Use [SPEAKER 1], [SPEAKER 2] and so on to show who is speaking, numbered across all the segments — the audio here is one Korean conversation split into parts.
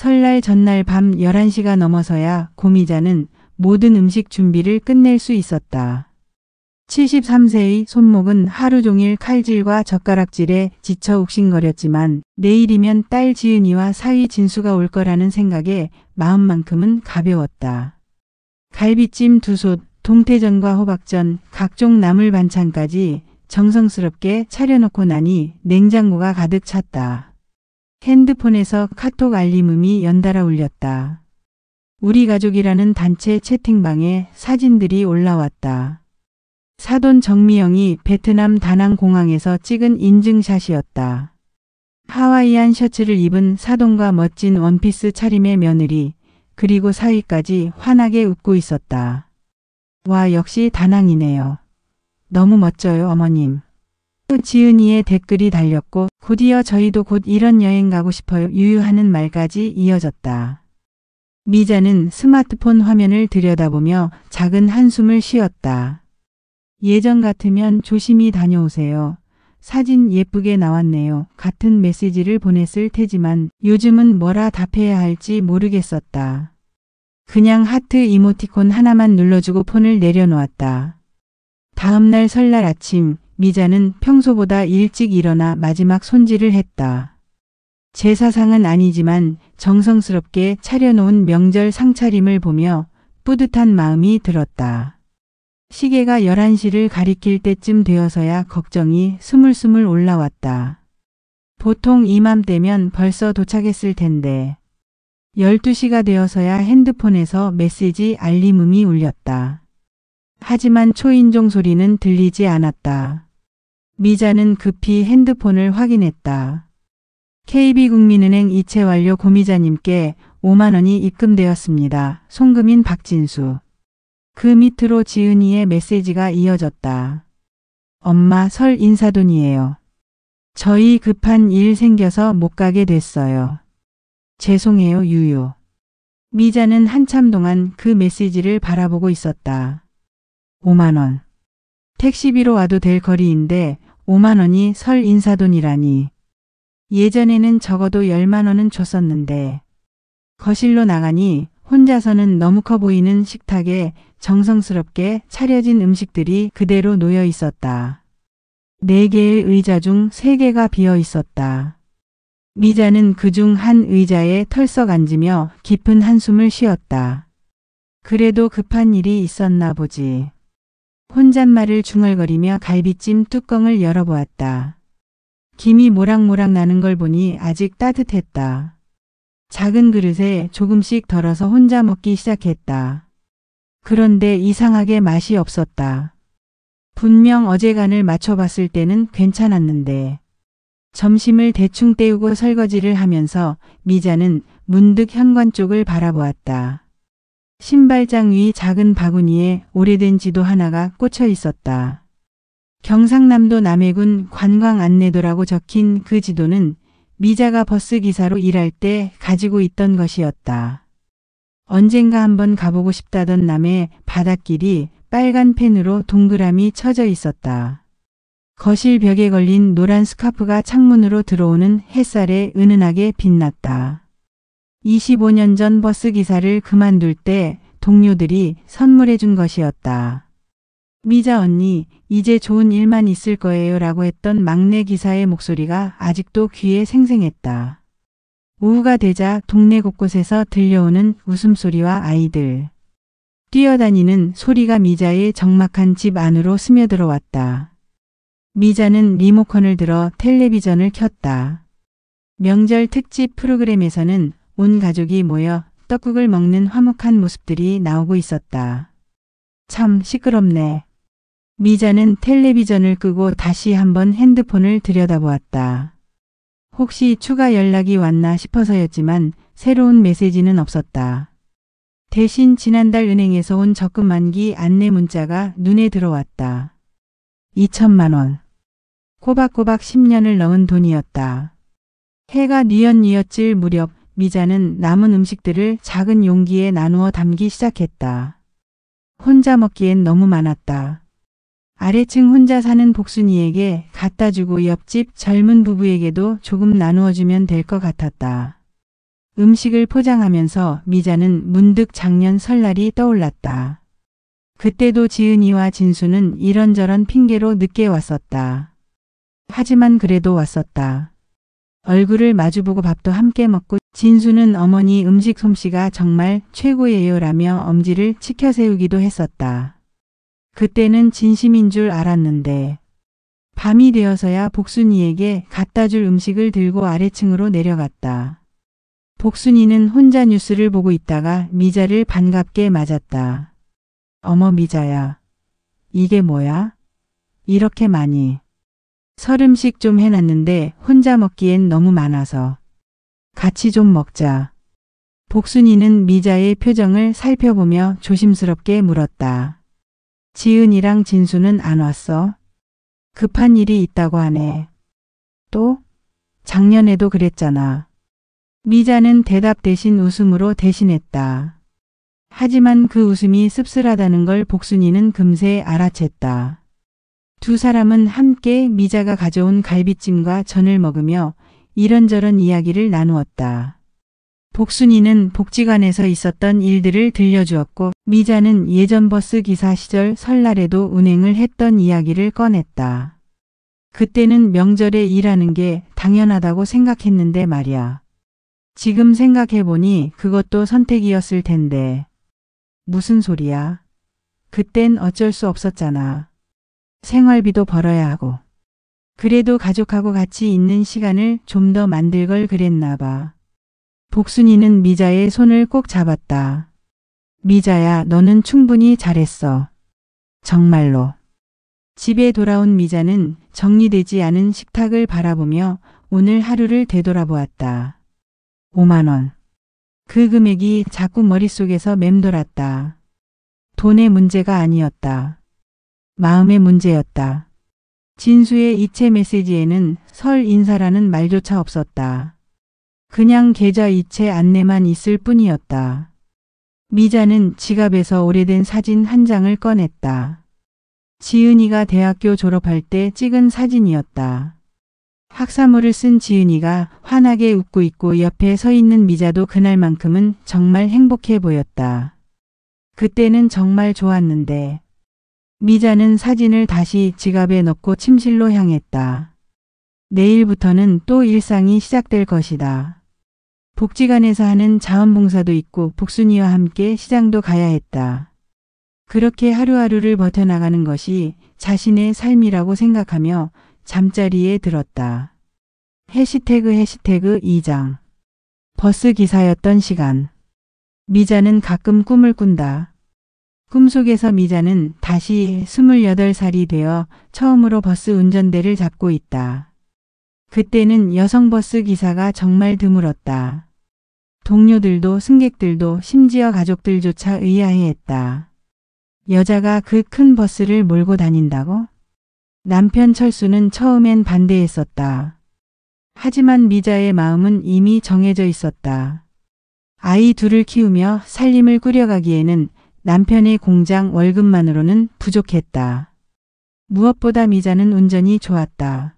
[SPEAKER 1] 설날 전날 밤 11시가 넘어서야 고미자는 모든 음식 준비를 끝낼 수 있었다. 73세의 손목은 하루 종일 칼질과 젓가락질에 지쳐 욱신거렸지만 내일이면 딸 지은이와 사위 진수가 올 거라는 생각에 마음만큼은 가벼웠다. 갈비찜 2솥, 동태전과 호박전, 각종 나물 반찬까지 정성스럽게 차려놓고 나니 냉장고가 가득 찼다. 핸드폰에서 카톡 알림음이 연달아 울렸다. 우리 가족이라는 단체 채팅방에 사진들이 올라왔다. 사돈 정미영이 베트남 다낭 공항에서 찍은 인증샷이었다. 하와이안 셔츠를 입은 사돈과 멋진 원피스 차림의 며느리, 그리고 사위까지 환하게 웃고 있었다. 와, 역시 다낭이네요. 너무 멋져요, 어머님. 지은이의 댓글이 달렸고 곧이어 저희도 곧 이런 여행 가고 싶어요 유유하는 말까지 이어졌다. 미자는 스마트폰 화면을 들여다보며 작은 한숨을 쉬었다. 예전 같으면 조심히 다녀오세요. 사진 예쁘게 나왔네요. 같은 메시지를 보냈을 테지만 요즘은 뭐라 답해야 할지 모르겠었다. 그냥 하트 이모티콘 하나만 눌러주고 폰을 내려놓았다. 다음날 설날 아침 미자는 평소보다 일찍 일어나 마지막 손질을 했다. 제사상은 아니지만 정성스럽게 차려놓은 명절 상차림을 보며 뿌듯한 마음이 들었다. 시계가 11시를 가리킬 때쯤 되어서야 걱정이 스물스물 올라왔다. 보통 이맘때면 벌써 도착했을 텐데 12시가 되어서야 핸드폰에서 메시지 알림음이 울렸다. 하지만 초인종 소리는 들리지 않았다. 미자는 급히 핸드폰을 확인했다. KB국민은행 이체 완료 고미자님께 5만 원이 입금되었습니다. 송금인 박진수. 그 밑으로 지은이의 메시지가 이어졌다. 엄마, 설 인사돈이에요. 저희 급한 일 생겨서 못 가게 됐어요. 죄송해요, 유유. 미자는 한참 동안 그 메시지를 바라보고 있었다. 5만 원. 택시비로 와도 될 거리인데 5만 원이 설 인사돈이라니. 예전에는 적어도 10만 원은 줬었는데. 거실로 나가니 혼자서는 너무 커 보이는 식탁에 정성스럽게 차려진 음식들이 그대로 놓여 있었다. 4개의 의자 중 3개가 비어 있었다. 미자는 그중 한 의자에 털썩 앉으며 깊은 한숨을 쉬었다. 그래도 급한 일이 있었나 보지. 혼잣말을 중얼거리며 갈비찜 뚜껑을 열어보았다. 김이 모락모락 나는 걸 보니 아직 따뜻했다. 작은 그릇에 조금씩 덜어서 혼자 먹기 시작했다. 그런데 이상하게 맛이 없었다. 분명 어제 간을 맞춰봤을 때는 괜찮았는데. 점심을 대충 때우고 설거지를 하면서 미자는 문득 현관 쪽을 바라보았다. 신발장 위 작은 바구니에 오래된 지도 하나가 꽂혀 있었다. 경상남도 남해군 관광 안내도라고 적힌 그 지도는 미자가 버스 기사로 일할 때 가지고 있던 것이었다. 언젠가 한번 가보고 싶다던 남해 바닷길이 빨간 펜으로 동그라미 쳐져 있었다. 거실 벽에 걸린 노란 스카프가 창문으로 들어오는 햇살에 은은하게 빛났다. 25년 전 버스 기사를 그만둘 때 동료들이 선물해 준 것이었다. 미자 언니, 이제 좋은 일만 있을 거예요 라고 했던 막내 기사의 목소리가 아직도 귀에 생생했다. 오후가 되자 동네 곳곳에서 들려오는 웃음소리와 아이들. 뛰어다니는 소리가 미자의 적막한 집 안으로 스며들어왔다. 미자는 리모컨을 들어 텔레비전을 켰다. 명절 특집 프로그램에서는 온 가족이 모여 떡국을 먹는 화목한 모습들이 나오고 있었다. 참 시끄럽네. 미자는 텔레비전을 끄고 다시 한번 핸드폰을 들여다보았다. 혹시 추가 연락이 왔나 싶어서였지만 새로운 메시지는 없었다. 대신 지난달 은행에서 온 적금 만기 안내 문자가 눈에 들어왔다. 2천만 원. 꼬박꼬박 10년을 넣은 돈이었다. 해가 뉘엿뉘엿 질 무렵 미자는 남은 음식들을 작은 용기에 나누어 담기 시작했다. 혼자 먹기엔 너무 많았다. 아래층 혼자 사는 복순이에게 갖다 주고 옆집 젊은 부부에게도 조금 나누어 주면 될 것 같았다. 음식을 포장하면서 미자는 문득 작년 설날이 떠올랐다. 그때도 지은이와 진수는 이런저런 핑계로 늦게 왔었다. 하지만 그래도 왔었다. 얼굴을 마주보고 밥도 함께 먹고 진수는 어머니 음식 솜씨가 정말 최고예요라며 엄지를 치켜세우기도 했었다. 그때는 진심인 줄 알았는데 밤이 되어서야 복순이에게 갖다 줄 음식을 들고 아래층으로 내려갔다. 복순이는 혼자 뉴스를 보고 있다가 미자를 반갑게 맞았다. 어머 미자야. 이게 뭐야? 이렇게 많이. 설음식 좀 해놨는데 혼자 먹기엔 너무 많아서. 같이 좀 먹자. 복순이는 미자의 표정을 살펴보며 조심스럽게 물었다. 지은이랑 진수는 안 왔어? 급한 일이 있다고 하네. 또? 작년에도 그랬잖아. 미자는 대답 대신 웃음으로 대신했다. 하지만 그 웃음이 씁쓸하다는 걸 복순이는 금세 알아챘다. 두 사람은 함께 미자가 가져온 갈비찜과 전을 먹으며 이런저런 이야기를 나누었다. 복순이는 복지관에서 있었던 일들을 들려주었고 미자는 예전 버스 기사 시절 설날에도 운행을 했던 이야기를 꺼냈다. 그때는 명절에 일하는 게 당연하다고 생각했는데 말이야. 지금 생각해보니 그것도 선택이었을 텐데. 무슨 소리야? 그땐 어쩔 수 없었잖아. 생활비도 벌어야 하고. 그래도 가족하고 같이 있는 시간을 좀 더 만들 걸 그랬나 봐. 복순이는 미자의 손을 꼭 잡았다. 미자야, 너는 충분히 잘했어. 정말로. 집에 돌아온 미자는 정리되지 않은 식탁을 바라보며 오늘 하루를 되돌아보았다. 5만 원. 그 금액이 자꾸 머릿속에서 맴돌았다. 돈의 문제가 아니었다. 마음의 문제였다. 진수의 이체 메시지에는 설 인사라는 말조차 없었다. 그냥 계좌 이체 안내만 있을 뿐이었다. 미자는 지갑에서 오래된 사진 한 장을 꺼냈다. 지은이가 대학교 졸업할 때 찍은 사진이었다. 학사모를 쓴 지은이가 환하게 웃고 있고 옆에 서 있는 미자도 그날만큼은 정말 행복해 보였다. 그때는 정말 좋았는데. 미자는 사진을 다시 지갑에 넣고 침실로 향했다. 내일부터는 또 일상이 시작될 것이다. 복지관에서 하는 자원봉사도 있고 복순이와 함께 시장도 가야 했다. 그렇게 하루하루를 버텨나가는 것이 자신의 삶이라고 생각하며 잠자리에 들었다. 해시태그 2장. 버스 기사였던 시간. 미자는 가끔 꿈을 꾼다. 꿈속에서 미자는 다시 28살이 되어 처음으로 버스 운전대를 잡고 있다. 그때는 여성 버스 기사가 정말 드물었다. 동료들도 승객들도 심지어 가족들조차 의아해했다. 여자가 그 큰 버스를 몰고 다닌다고? 남편 철수는 처음엔 반대했었다. 하지만 미자의 마음은 이미 정해져 있었다. 아이 둘을 키우며 살림을 꾸려가기에는 남편의 공장 월급만으로는 부족했다. 무엇보다 미자는 운전이 좋았다.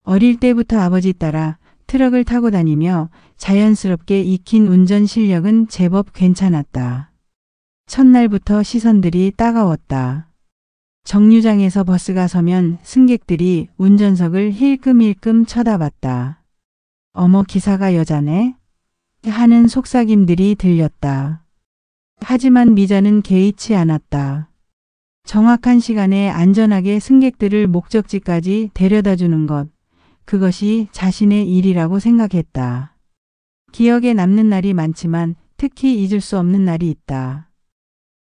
[SPEAKER 1] 어릴 때부터 아버지 따라 트럭을 타고 다니며 자연스럽게 익힌 운전 실력은 제법 괜찮았다. 첫날부터 시선들이 따가웠다. 정류장에서 버스가 서면 승객들이 운전석을 힐끔힐끔 쳐다봤다. 어머 기사가 여자네? 하는 속삭임들이 들렸다. 하지만 미자는 개의치 않았다. 정확한 시간에 안전하게 승객들을 목적지까지 데려다 주는 것, 그것이 자신의 일이라고 생각했다. 기억에 남는 날이 많지만 특히 잊을 수 없는 날이 있다.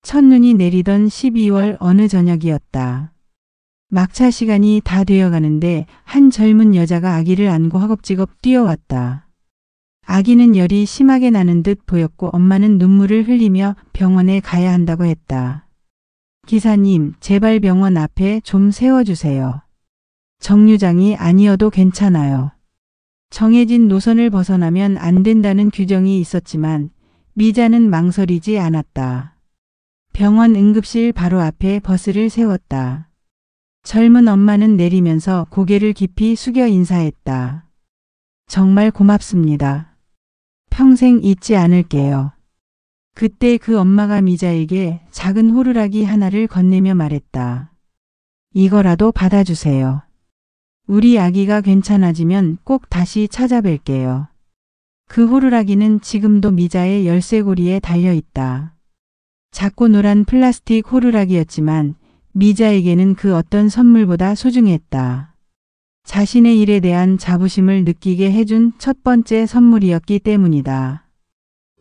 [SPEAKER 1] 첫눈이 내리던 12월 어느 저녁이었다. 막차 시간이 다 되어가는데 한 젊은 여자가 아기를 안고 허겁지겁 뛰어왔다. 아기는 열이 심하게 나는 듯 보였고 엄마는 눈물을 흘리며 병원에 가야 한다고 했다. 기사님, 제발 병원 앞에 좀 세워주세요. 정류장이 아니어도 괜찮아요. 정해진 노선을 벗어나면 안 된다는 규정이 있었지만 미자는 망설이지 않았다. 병원 응급실 바로 앞에 버스를 세웠다. 젊은 엄마는 내리면서 고개를 깊이 숙여 인사했다. 정말 고맙습니다. 평생 잊지 않을게요. 그때 그 엄마가 미자에게 작은 호루라기 하나를 건네며 말했다. 이거라도 받아주세요. 우리 아기가 괜찮아지면 꼭 다시 찾아뵐게요. 그 호루라기는 지금도 미자의 열쇠고리에 달려있다. 작고 노란 플라스틱 호루라기였지만 미자에게는 그 어떤 선물보다 소중했다. 자신의 일에 대한 자부심을 느끼게 해준 첫 번째 선물이었기 때문이다.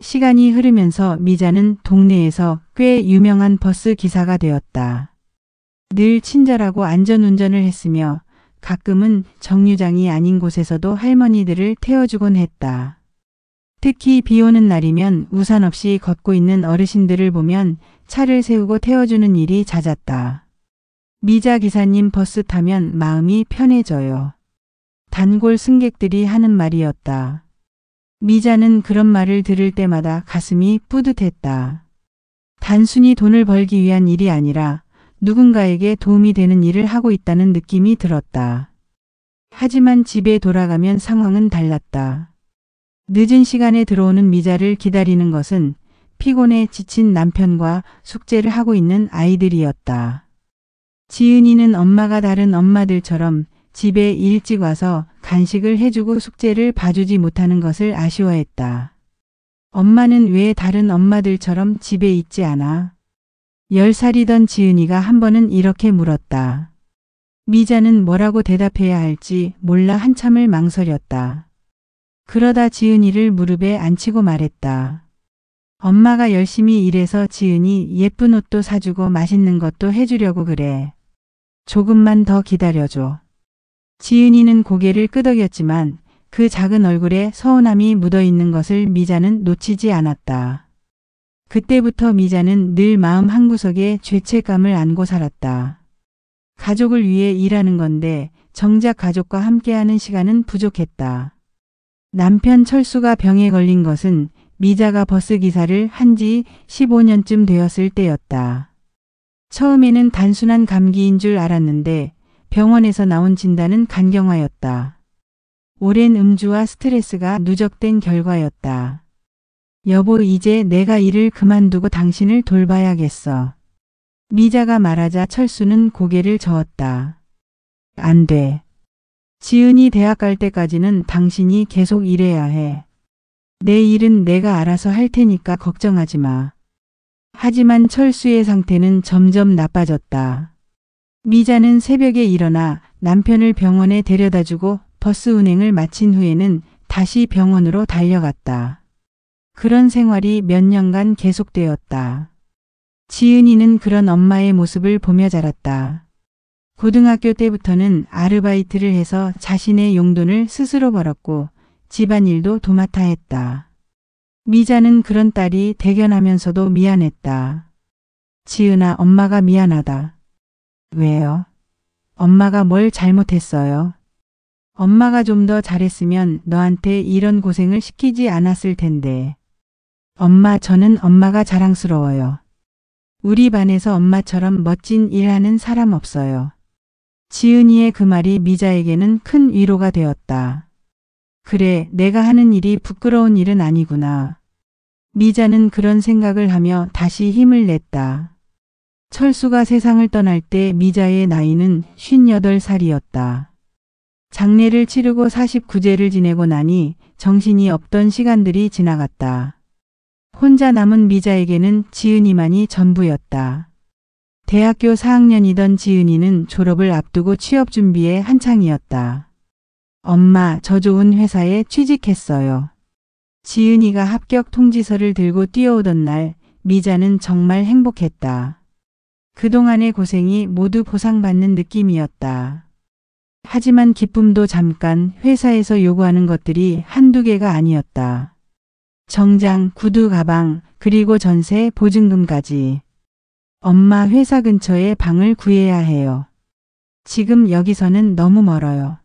[SPEAKER 1] 시간이 흐르면서 미자는 동네에서 꽤 유명한 버스 기사가 되었다. 늘 친절하고 안전운전을 했으며 가끔은 정류장이 아닌 곳에서도 할머니들을 태워주곤 했다. 특히 비 오는 날이면 우산 없이 걷고 있는 어르신들을 보면 차를 세우고 태워주는 일이 잦았다. 미자 기사님 버스 타면 마음이 편해져요. 단골 승객들이 하는 말이었다. 미자는 그런 말을 들을 때마다 가슴이 뿌듯했다. 단순히 돈을 벌기 위한 일이 아니라 누군가에게 도움이 되는 일을 하고 있다는 느낌이 들었다. 하지만 집에 돌아가면 상황은 달랐다. 늦은 시간에 들어오는 미자를 기다리는 것은 피곤해 지친 남편과 숙제를 하고 있는 아이들이었다. 지은이는 엄마가 다른 엄마들처럼 집에 일찍 와서 간식을 해주고 숙제를 봐주지 못하는 것을 아쉬워했다. 엄마는 왜 다른 엄마들처럼 집에 있지 않아? 10살이던 지은이가 한 번은 이렇게 물었다. 미자는 뭐라고 대답해야 할지 몰라 한참을 망설였다. 그러다 지은이를 무릎에 앉히고 말했다. 엄마가 열심히 일해서 지은이 예쁜 옷도 사주고 맛있는 것도 해주려고 그래. 조금만 더 기다려줘. 지은이는 고개를 끄덕였지만 그 작은 얼굴에 서운함이 묻어있는 것을 미자는 놓치지 않았다. 그때부터 미자는 늘 마음 한구석에 죄책감을 안고 살았다. 가족을 위해 일하는 건데 정작 가족과 함께하는 시간은 부족했다. 남편 철수가 병에 걸린 것은 미자가 버스 기사를 한 지 15년쯤 되었을 때였다. 처음에는 단순한 감기인 줄 알았는데 병원에서 나온 진단은 간경화였다. 오랜 음주와 스트레스가 누적된 결과였다. 여보, 이제 내가 일을 그만두고 당신을 돌봐야겠어. 미자가 말하자 철수는 고개를 저었다. 안 돼. 지은이 대학 갈 때까지는 당신이 계속 일해야 해. 내 일은 내가 알아서 할 테니까 걱정하지 마. 하지만 철수의 상태는 점점 나빠졌다. 미자는 새벽에 일어나 남편을 병원에 데려다주고 버스 운행을 마친 후에는 다시 병원으로 달려갔다. 그런 생활이 몇 년간 계속되었다. 지은이는 그런 엄마의 모습을 보며 자랐다. 고등학교 때부터는 아르바이트를 해서 자신의 용돈을 스스로 벌었고 집안일도 도맡아 했다. 미자는 그런 딸이 대견하면서도 미안했다. 지은아, 엄마가 미안하다. 왜요? 엄마가 뭘 잘못했어요? 엄마가 좀 더 잘했으면 너한테 이런 고생을 시키지 않았을 텐데. 엄마, 저는 엄마가 자랑스러워요. 우리 반에서 엄마처럼 멋진 일하는 사람 없어요. 지은이의 그 말이 미자에게는 큰 위로가 되었다. 그래, 내가 하는 일이 부끄러운 일은 아니구나. 미자는 그런 생각을 하며 다시 힘을 냈다. 철수가 세상을 떠날 때 미자의 나이는 58살이었다. 장례를 치르고 49제를 지내고 나니 정신이 없던 시간들이 지나갔다. 혼자 남은 미자에게는 지은이만이 전부였다. 대학교 4학년이던 지은이는 졸업을 앞두고 취업 준비에 한창이었다. 엄마, 저 좋은 회사에 취직했어요. 지은이가 합격 통지서를 들고 뛰어오던 날 미자는 정말 행복했다. 그동안의 고생이 모두 보상받는 느낌이었다. 하지만 기쁨도 잠깐, 회사에서 요구하는 것들이 한두 개가 아니었다. 정장, 구두, 가방, 그리고 전세, 보증금까지. 엄마, 회사 근처에 방을 구해야 해요. 지금 여기서는 너무 멀어요.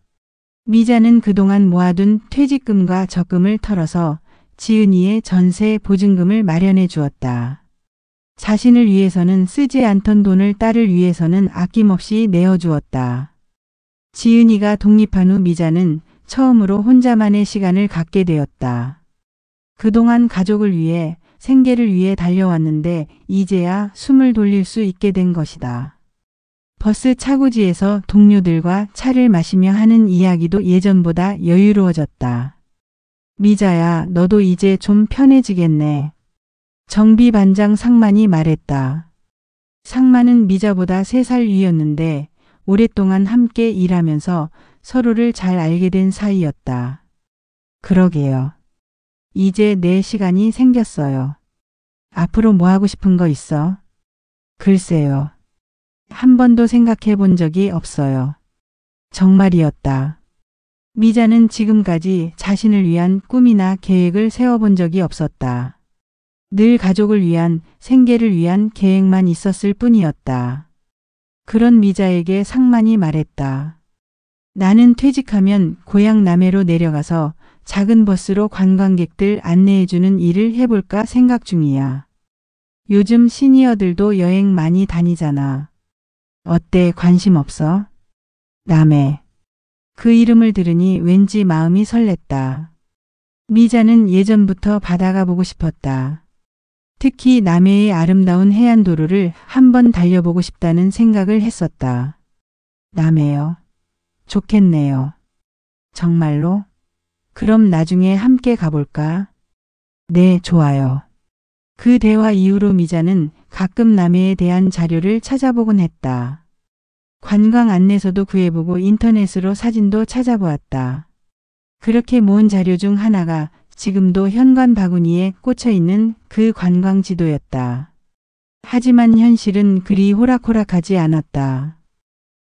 [SPEAKER 1] 미자는 그동안 모아둔 퇴직금과 적금을 털어서 지은이의 전세, 보증금을 마련해 주었다. 자신을 위해서는 쓰지 않던 돈을 딸을 위해서는 아낌없이 내어주었다. 지은이가 독립한 후 미자는 처음으로 혼자만의 시간을 갖게 되었다. 그동안 가족을 위해 생계를 위해 달려왔는데 이제야 숨을 돌릴 수 있게 된 것이다. 버스 차고지에서 동료들과 차를 마시며 하는 이야기도 예전보다 여유로워졌다. 미자야, 너도 이제 좀 편해지겠네. 정비반장 상만이 말했다. 상만은 미자보다 3살 위였는데 오랫동안 함께 일하면서 서로를 잘 알게 된 사이였다. 그러게요. 이제 내 시간이 생겼어요. 앞으로 뭐 하고 싶은 거 있어? 글쎄요. 한 번도 생각해 본 적이 없어요. 정말이었다. 미자는 지금까지 자신을 위한 꿈이나 계획을 세워본 적이 없었다. 늘 가족을 위한, 생계를 위한 계획만 있었을 뿐이었다. 그런 미자에게 상만이 말했다. 나는 퇴직하면 고향 남해로 내려가서 작은 버스로 관광객들 안내해주는 일을 해볼까 생각 중이야. 요즘 시니어들도 여행 많이 다니잖아. 어때, 관심 없어? 남해. 그 이름을 들으니 왠지 마음이 설렜다. 미자는 예전부터 바다가 보고 싶었다. 특히 남해의 아름다운 해안도로를 한번 달려보고 싶다는 생각을 했었다. 남해요. 좋겠네요. 정말로? 그럼 나중에 함께 가볼까? 네, 좋아요. 그 대화 이후로 미자는 가끔 남해에 대한 자료를 찾아보곤 했다. 관광 안내서도 구해보고 인터넷으로 사진도 찾아보았다. 그렇게 모은 자료 중 하나가 지금도 현관 바구니에 꽂혀 있는 그 관광 지도였다. 하지만 현실은 그리 호락호락하지 않았다.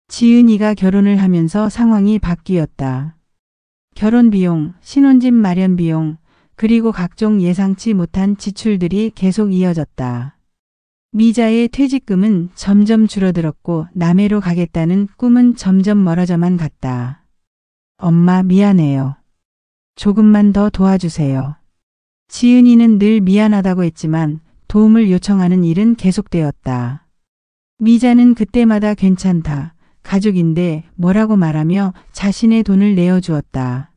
[SPEAKER 1] 지은이가 결혼을 하면서 상황이 바뀌었다. 결혼 비용, 신혼집 마련 비용, 그리고 각종 예상치 못한 지출들이 계속 이어졌다. 미자의 퇴직금은 점점 줄어들었고 남해로 가겠다는 꿈은 점점 멀어져만 갔다. 엄마, 미안해요. 조금만 더 도와주세요. 지은이는 늘 미안하다고 했지만 도움을 요청하는 일은 계속되었다. 미자는 그때마다 괜찮다. 가족인데 뭐라고 말하며 자신의 돈을 내어주었다.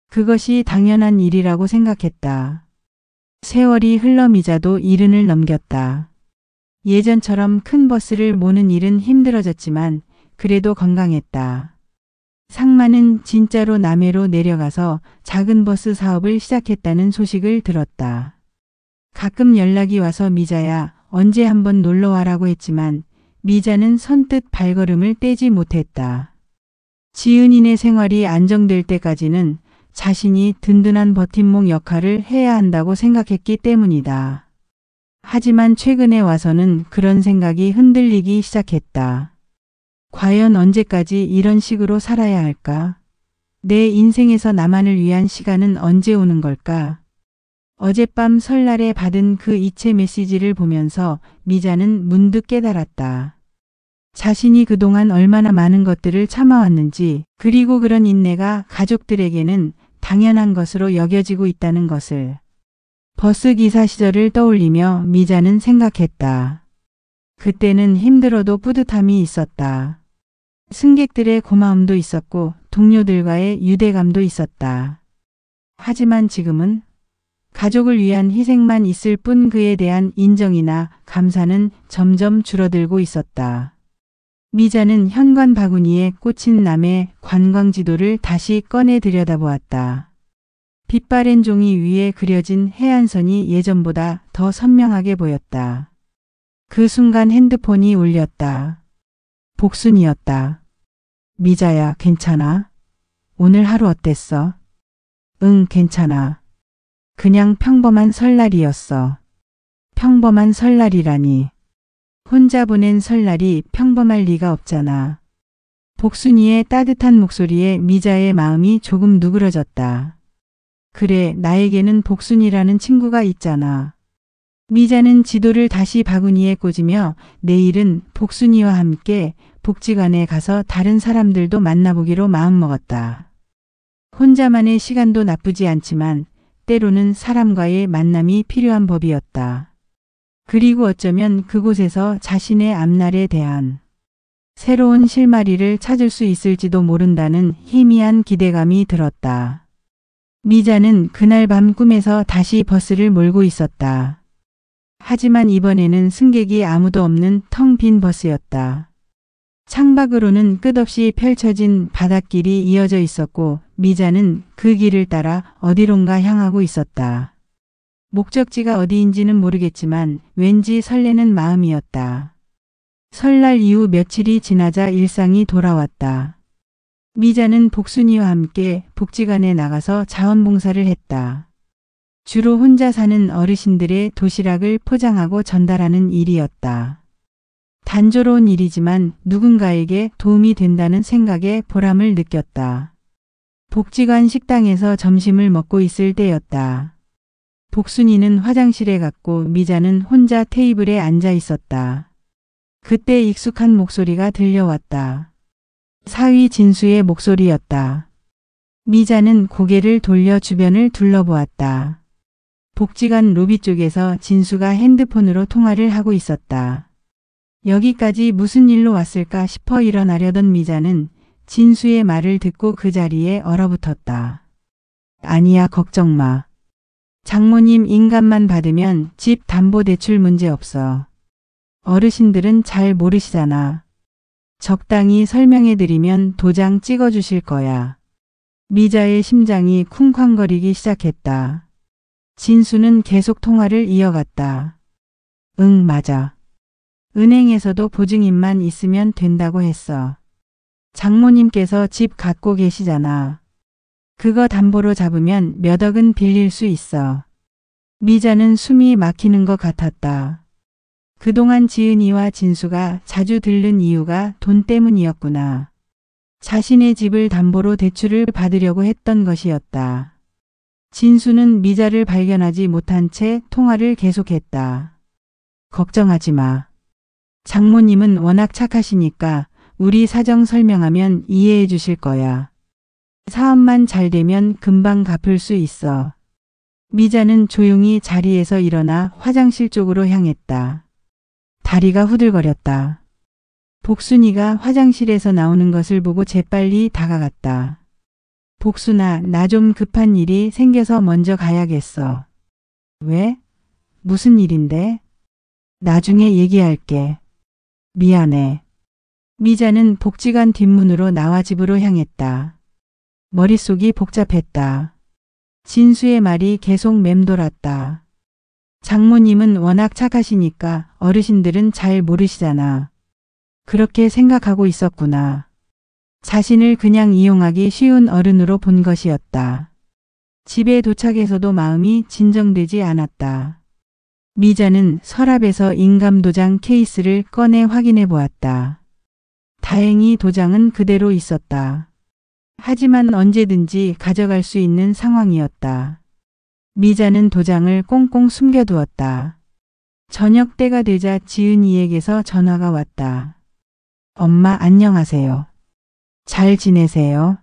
[SPEAKER 1] 그것이 당연한 일이라고 생각했다. 세월이 흘러 미자도 70을 넘겼다. 예전처럼 큰 버스를 모는 일은 힘들어졌지만 그래도 건강했다. 상만은 진짜로 남해로 내려가서 작은 버스 사업을 시작했다는 소식을 들었다. 가끔 연락이 와서 미자야, 언제 한번 놀러와라고 했지만 미자는 선뜻 발걸음을 떼지 못했다. 지은이네 생활이 안정될 때까지는 자신이 든든한 버팀목 역할을 해야 한다고 생각했기 때문이다. 하지만 최근에 와서는 그런 생각이 흔들리기 시작했다. 과연 언제까지 이런 식으로 살아야 할까? 내 인생에서 나만을 위한 시간은 언제 오는 걸까? 어젯밤 설날에 받은 그 이체 메시지를 보면서 미자는 문득 깨달았다. 자신이 그동안 얼마나 많은 것들을 참아왔는지, 그리고 그런 인내가 가족들에게는 당연한 것으로 여겨지고 있다는 것을. 버스 기사 시절을 떠올리며 미자는 생각했다. 그때는 힘들어도 뿌듯함이 있었다. 승객들의 고마움도 있었고 동료들과의 유대감도 있었다. 하지만 지금은 가족을 위한 희생만 있을 뿐 그에 대한 인정이나 감사는 점점 줄어들고 있었다. 미자는 현관 바구니에 꽂힌 남해 관광지도를 다시 꺼내 들여다보았다. 빛바랜 종이 위에 그려진 해안선이 예전보다 더 선명하게 보였다. 그 순간 핸드폰이 울렸다. 복순이었다. 미자야, 괜찮아? 오늘 하루 어땠어? 응, 괜찮아. 그냥 평범한 설날이었어. 평범한 설날이라니. 혼자 보낸 설날이 평범할 리가 없잖아. 복순이의 따뜻한 목소리에 미자의 마음이 조금 누그러졌다. 그래, 나에게는 복순이라는 친구가 있잖아. 미자는 지도를 다시 바구니에 꽂으며 내일은 복순이와 함께 복지관에 가서 다른 사람들도 만나보기로 마음먹었다. 혼자만의 시간도 나쁘지 않지만 때로는 사람과의 만남이 필요한 법이었다. 그리고 어쩌면 그곳에서 자신의 앞날에 대한 새로운 실마리를 찾을 수 있을지도 모른다는 희미한 기대감이 들었다. 미자는 그날 밤 꿈에서 다시 버스를 몰고 있었다. 하지만 이번에는 승객이 아무도 없는 텅 빈 버스였다. 창밖으로는 끝없이 펼쳐진 바닷길이 이어져 있었고 미자는 그 길을 따라 어디론가 향하고 있었다. 목적지가 어디인지는 모르겠지만 왠지 설레는 마음이었다. 설날 이후 며칠이 지나자 일상이 돌아왔다. 미자는 복순이와 함께 복지관에 나가서 자원봉사를 했다. 주로 혼자 사는 어르신들의 도시락을 포장하고 전달하는 일이었다. 단조로운 일이지만 누군가에게 도움이 된다는 생각에 보람을 느꼈다. 복지관 식당에서 점심을 먹고 있을 때였다. 복순이는 화장실에 갔고 미자는 혼자 테이블에 앉아 있었다. 그때 익숙한 목소리가 들려왔다. 사위 진수의 목소리였다. 미자는 고개를 돌려 주변을 둘러보았다. 복지관 로비 쪽에서 진수가 핸드폰으로 통화를 하고 있었다. 여기까지 무슨 일로 왔을까 싶어 일어나려던 미자는 진수의 말을 듣고 그 자리에 얼어붙었다. 아니야, 걱정 마. 장모님 인감만 받으면 집 담보대출 문제 없어. 어르신들은 잘 모르시잖아. 적당히 설명해드리면 도장 찍어주실 거야. 미자의 심장이 쿵쾅거리기 시작했다. 진수는 계속 통화를 이어갔다. 응, 맞아. 은행에서도 보증인만 있으면 된다고 했어. 장모님께서 집 갖고 계시잖아. 그거 담보로 잡으면 몇 억은 빌릴 수 있어. 미자는 숨이 막히는 것 같았다. 그동안 지은이와 진수가 자주 들른 이유가 돈 때문이었구나. 자신의 집을 담보로 대출을 받으려고 했던 것이었다. 진수는 미자를 발견하지 못한 채 통화를 계속했다. 걱정하지 마. 장모님은 워낙 착하시니까 우리 사정 설명하면 이해해 주실 거야. 사업만 잘 되면 금방 갚을 수 있어. 미자는 조용히 자리에서 일어나 화장실 쪽으로 향했다. 다리가 후들거렸다. 복순이가 화장실에서 나오는 것을 보고 재빨리 다가갔다. 복순아, 나 좀 급한 일이 생겨서 먼저 가야겠어. 왜? 무슨 일인데? 나중에 얘기할게. 미안해. 미자는 복지관 뒷문으로 나와 집으로 향했다. 머릿속이 복잡했다. 진수의 말이 계속 맴돌았다. 장모님은 워낙 착하시니까 어르신들은 잘 모르시잖아. 그렇게 생각하고 있었구나. 자신을 그냥 이용하기 쉬운 어른으로 본 것이었다. 집에 도착해서도 마음이 진정되지 않았다. 미자는 서랍에서 인감도장 케이스를 꺼내 확인해 보았다. 다행히 도장은 그대로 있었다. 하지만 언제든지 가져갈 수 있는 상황이었다. 미자는 도장을 꽁꽁 숨겨두었다. 저녁 때가 되자 지은이에게서 전화가 왔다. 엄마 안녕하세요. 잘 지내세요?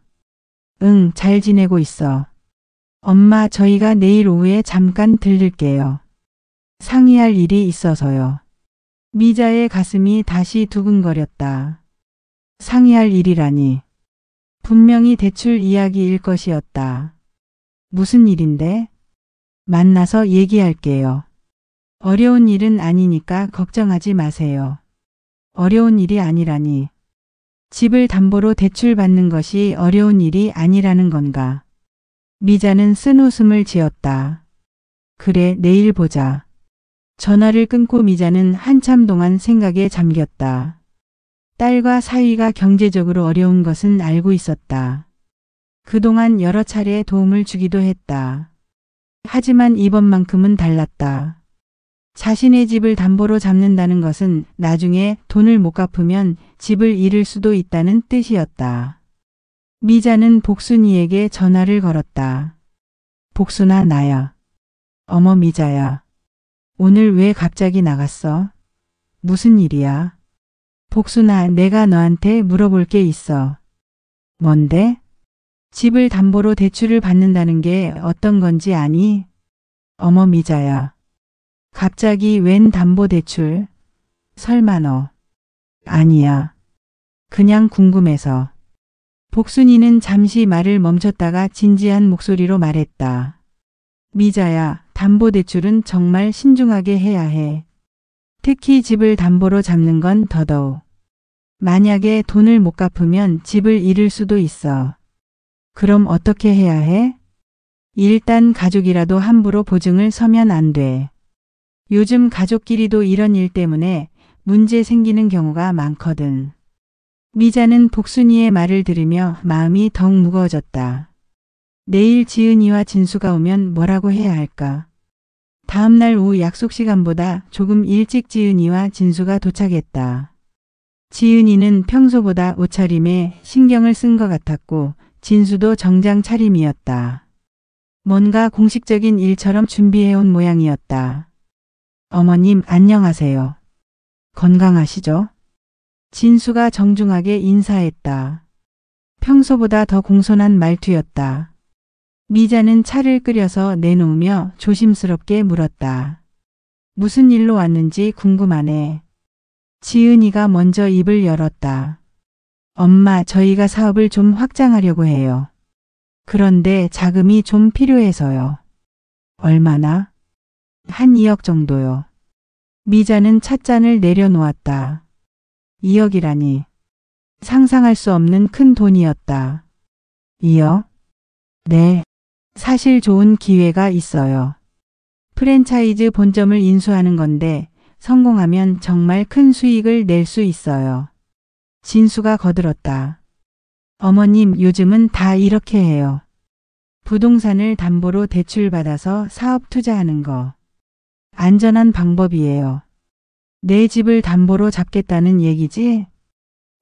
[SPEAKER 1] 응, 잘 지내고 있어. 엄마, 저희가 내일 오후에 잠깐 들를게요. 상의할 일이 있어서요. 미자의 가슴이 다시 두근거렸다. 상의할 일이라니. 분명히 대출 이야기일 것이었다. 무슨 일인데? 만나서 얘기할게요. 어려운 일은 아니니까 걱정하지 마세요. 어려운 일이 아니라니. 집을 담보로 대출받는 것이 어려운 일이 아니라는 건가. 미자는 쓴웃음을 지었다. 그래, 내일 보자. 전화를 끊고 미자는 한참 동안 생각에 잠겼다. 딸과 사위가 경제적으로 어려운 것은 알고 있었다. 그동안 여러 차례 도움을 주기도 했다. 하지만 이번만큼은 달랐다. 자신의 집을 담보로 잡는다는 것은 나중에 돈을 못 갚으면 집을 잃을 수도 있다는 뜻이었다. 미자는 복순이에게 전화를 걸었다. 복순아, 나야. 어머, 미자야. 오늘 왜 갑자기 나갔어? 무슨 일이야? 복순아, 내가 너한테 물어볼 게 있어. 뭔데? 집을 담보로 대출을 받는다는 게 어떤 건지 아니? 어머, 미자야. 갑자기 웬 담보대출? 설마 너? 아니야. 그냥 궁금해서. 복순이는 잠시 말을 멈췄다가 진지한 목소리로 말했다. 미자야, 담보대출은 정말 신중하게 해야 해. 특히 집을 담보로 잡는 건 더더욱. 만약에 돈을 못 갚으면 집을 잃을 수도 있어. 그럼 어떻게 해야 해? 일단 가족이라도 함부로 보증을 서면 안 돼. 요즘 가족끼리도 이런 일 때문에 문제 생기는 경우가 많거든. 미자는 복순이의 말을 들으며 마음이 덩 무거워졌다. 내일 지은이와 진수가 오면 뭐라고 해야 할까? 다음날 오후 약속 시간보다 조금 일찍 지은이와 진수가 도착했다. 지은이는 평소보다 옷차림에 신경을 쓴 것 같았고 진수도 정장 차림이었다. 뭔가 공식적인 일처럼 준비해온 모양이었다. 어머님 안녕하세요. 건강하시죠? 진수가 정중하게 인사했다. 평소보다 더 공손한 말투였다. 미자는 차를 끓여서 내놓으며 조심스럽게 물었다. 무슨 일로 왔는지 궁금하네. 지은이가 먼저 입을 열었다. 엄마, 저희가 사업을 좀 확장하려고 해요. 그런데 자금이 좀 필요해서요. 얼마나? 한 2억 정도요. 미자는 찻잔을 내려놓았다. 2억이라니. 상상할 수 없는 큰 돈이었다. 2억? 네. 사실 좋은 기회가 있어요. 프랜차이즈 본점을 인수하는 건데 성공하면 정말 큰 수익을 낼 수 있어요. 진수가 거들었다. 어머님, 요즘은 다 이렇게 해요. 부동산을 담보로 대출받아서 사업 투자하는 거. 안전한 방법이에요. 내 집을 담보로 잡겠다는 얘기지?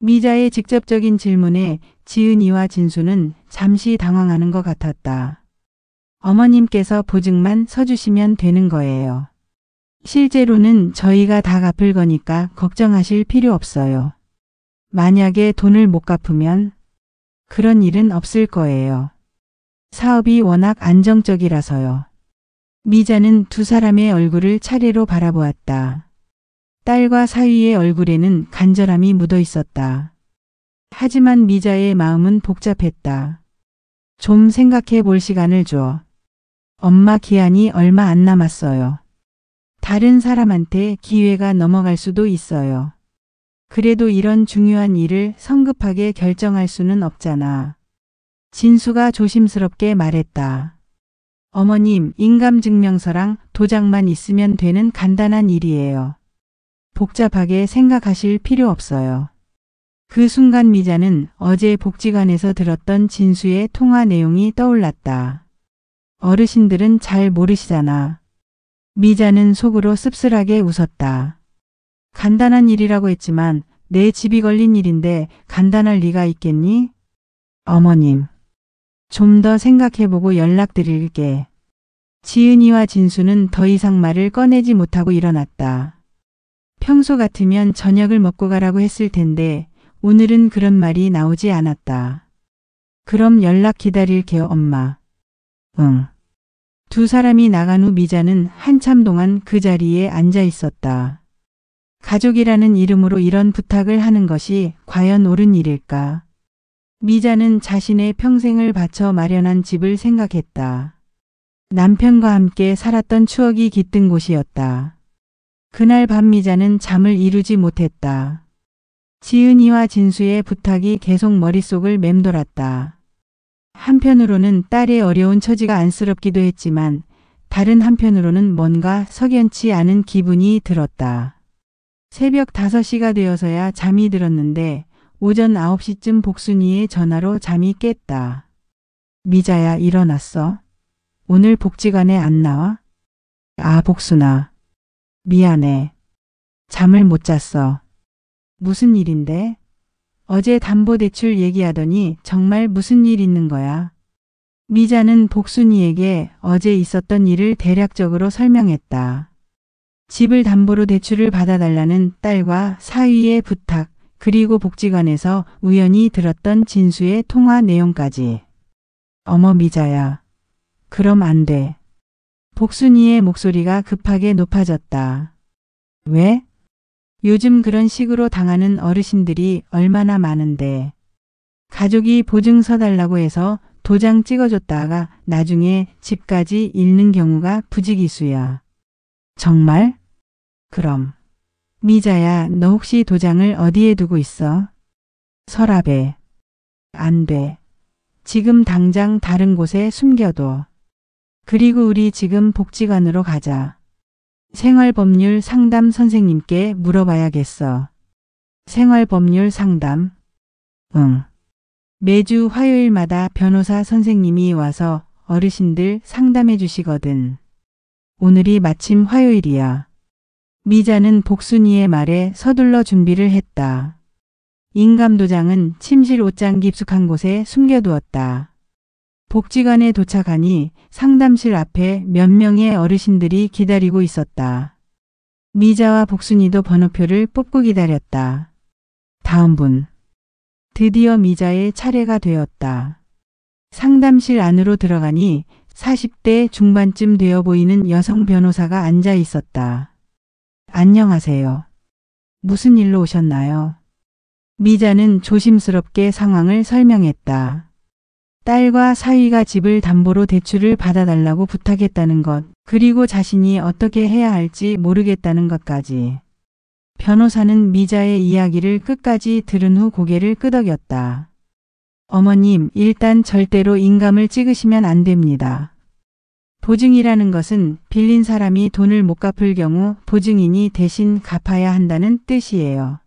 [SPEAKER 1] 미자의 직접적인 질문에 지은이와 진수는 잠시 당황하는 것 같았다. 어머님께서 보증만 서주시면 되는 거예요. 실제로는 저희가 다 갚을 거니까 걱정하실 필요 없어요. 만약에 돈을 못 갚으면 그런 일은 없을 거예요. 사업이 워낙 안정적이라서요. 미자는 두 사람의 얼굴을 차례로 바라보았다. 딸과 사위의 얼굴에는 간절함이 묻어 있었다. 하지만 미자의 마음은 복잡했다. 좀 생각해 볼 시간을 줘. 엄마 기한이 얼마 안 남았어요. 다른 사람한테 기회가 넘어갈 수도 있어요. 그래도 이런 중요한 일을 성급하게 결정할 수는 없잖아. 진수가 조심스럽게 말했다. 어머님, 인감증명서랑 도장만 있으면 되는 간단한 일이에요. 복잡하게 생각하실 필요 없어요. 그 순간 미자는 어제 복지관에서 들었던 진수의 통화 내용이 떠올랐다. 어르신들은 잘 모르시잖아. 미자는 속으로 씁쓸하게 웃었다. 간단한 일이라고 했지만 내 집이 걸린 일인데 간단할 리가 있겠니? 어머님, 좀 더 생각해보고 연락드릴게. 지은이와 진수는 더 이상 말을 꺼내지 못하고 일어났다. 평소 같으면 저녁을 먹고 가라고 했을 텐데 오늘은 그런 말이 나오지 않았다. 그럼 연락 기다릴게요, 엄마. 응. 두 사람이 나간 후 미자는 한참 동안 그 자리에 앉아 있었다. 가족이라는 이름으로 이런 부탁을 하는 것이 과연 옳은 일일까? 미자는 자신의 평생을 바쳐 마련한 집을 생각했다. 남편과 함께 살았던 추억이 깃든 곳이었다. 그날 밤 미자는 잠을 이루지 못했다. 지은이와 진수의 부탁이 계속 머릿속을 맴돌았다. 한편으로는 딸의 어려운 처지가 안쓰럽기도 했지만 다른 한편으로는 뭔가 석연치 않은 기분이 들었다. 새벽 5시가 되어서야 잠이 들었는데 오전 9시쯤 복순이의 전화로 잠이 깼다. 미자야, 일어났어? 오늘 복지관에 안 나와? 아, 복순아. 미안해. 잠을 못 잤어. 무슨 일인데? 어제 담보대출 얘기하더니 정말 무슨 일 있는 거야? 미자는 복순이에게 어제 있었던 일을 대략적으로 설명했다. 집을 담보로 대출을 받아달라는 딸과 사위의 부탁, 그리고 복지관에서 우연히 들었던 진수의 통화 내용까지. 어머 미자야. 그럼 안 돼. 복순이의 목소리가 급하게 높아졌다. 왜? 요즘 그런 식으로 당하는 어르신들이 얼마나 많은데. 가족이 보증서 달라고 해서 도장 찍어줬다가 나중에 집까지 잃는 경우가 부지기수야. 정말? 그럼. 미자야, 너 혹시 도장을 어디에 두고 있어? 서랍에. 안 돼. 지금 당장 다른 곳에 숨겨둬. 그리고 우리 지금 복지관으로 가자. 생활법률 상담 선생님께 물어봐야겠어. 생활법률 상담? 응. 매주 화요일마다 변호사 선생님이 와서 어르신들 상담해 주시거든. 오늘이 마침 화요일이야. 미자는 복순이의 말에 서둘러 준비를 했다. 인감도장은 침실 옷장 깊숙한 곳에 숨겨두었다. 복지관에 도착하니 상담실 앞에 몇 명의 어르신들이 기다리고 있었다. 미자와 복순이도 번호표를 뽑고 기다렸다. 다음 분. 드디어 미자의 차례가 되었다. 상담실 안으로 들어가니 40대 중반쯤 되어 보이는 여성 변호사가 앉아 있었다. 안녕하세요. 무슨 일로 오셨나요? 미자는 조심스럽게 상황을 설명했다. 딸과 사위가 집을 담보로 대출을 받아달라고 부탁했다는 것, 그리고 자신이 어떻게 해야 할지 모르겠다는 것까지. 변호사는 미자의 이야기를 끝까지 들은 후 고개를 끄덕였다. 어머님, 일단 절대로 인감을 찍으시면 안 됩니다. 보증이라는 것은 빌린 사람이 돈을 못 갚을 경우 보증인이 대신 갚아야 한다는 뜻이에요.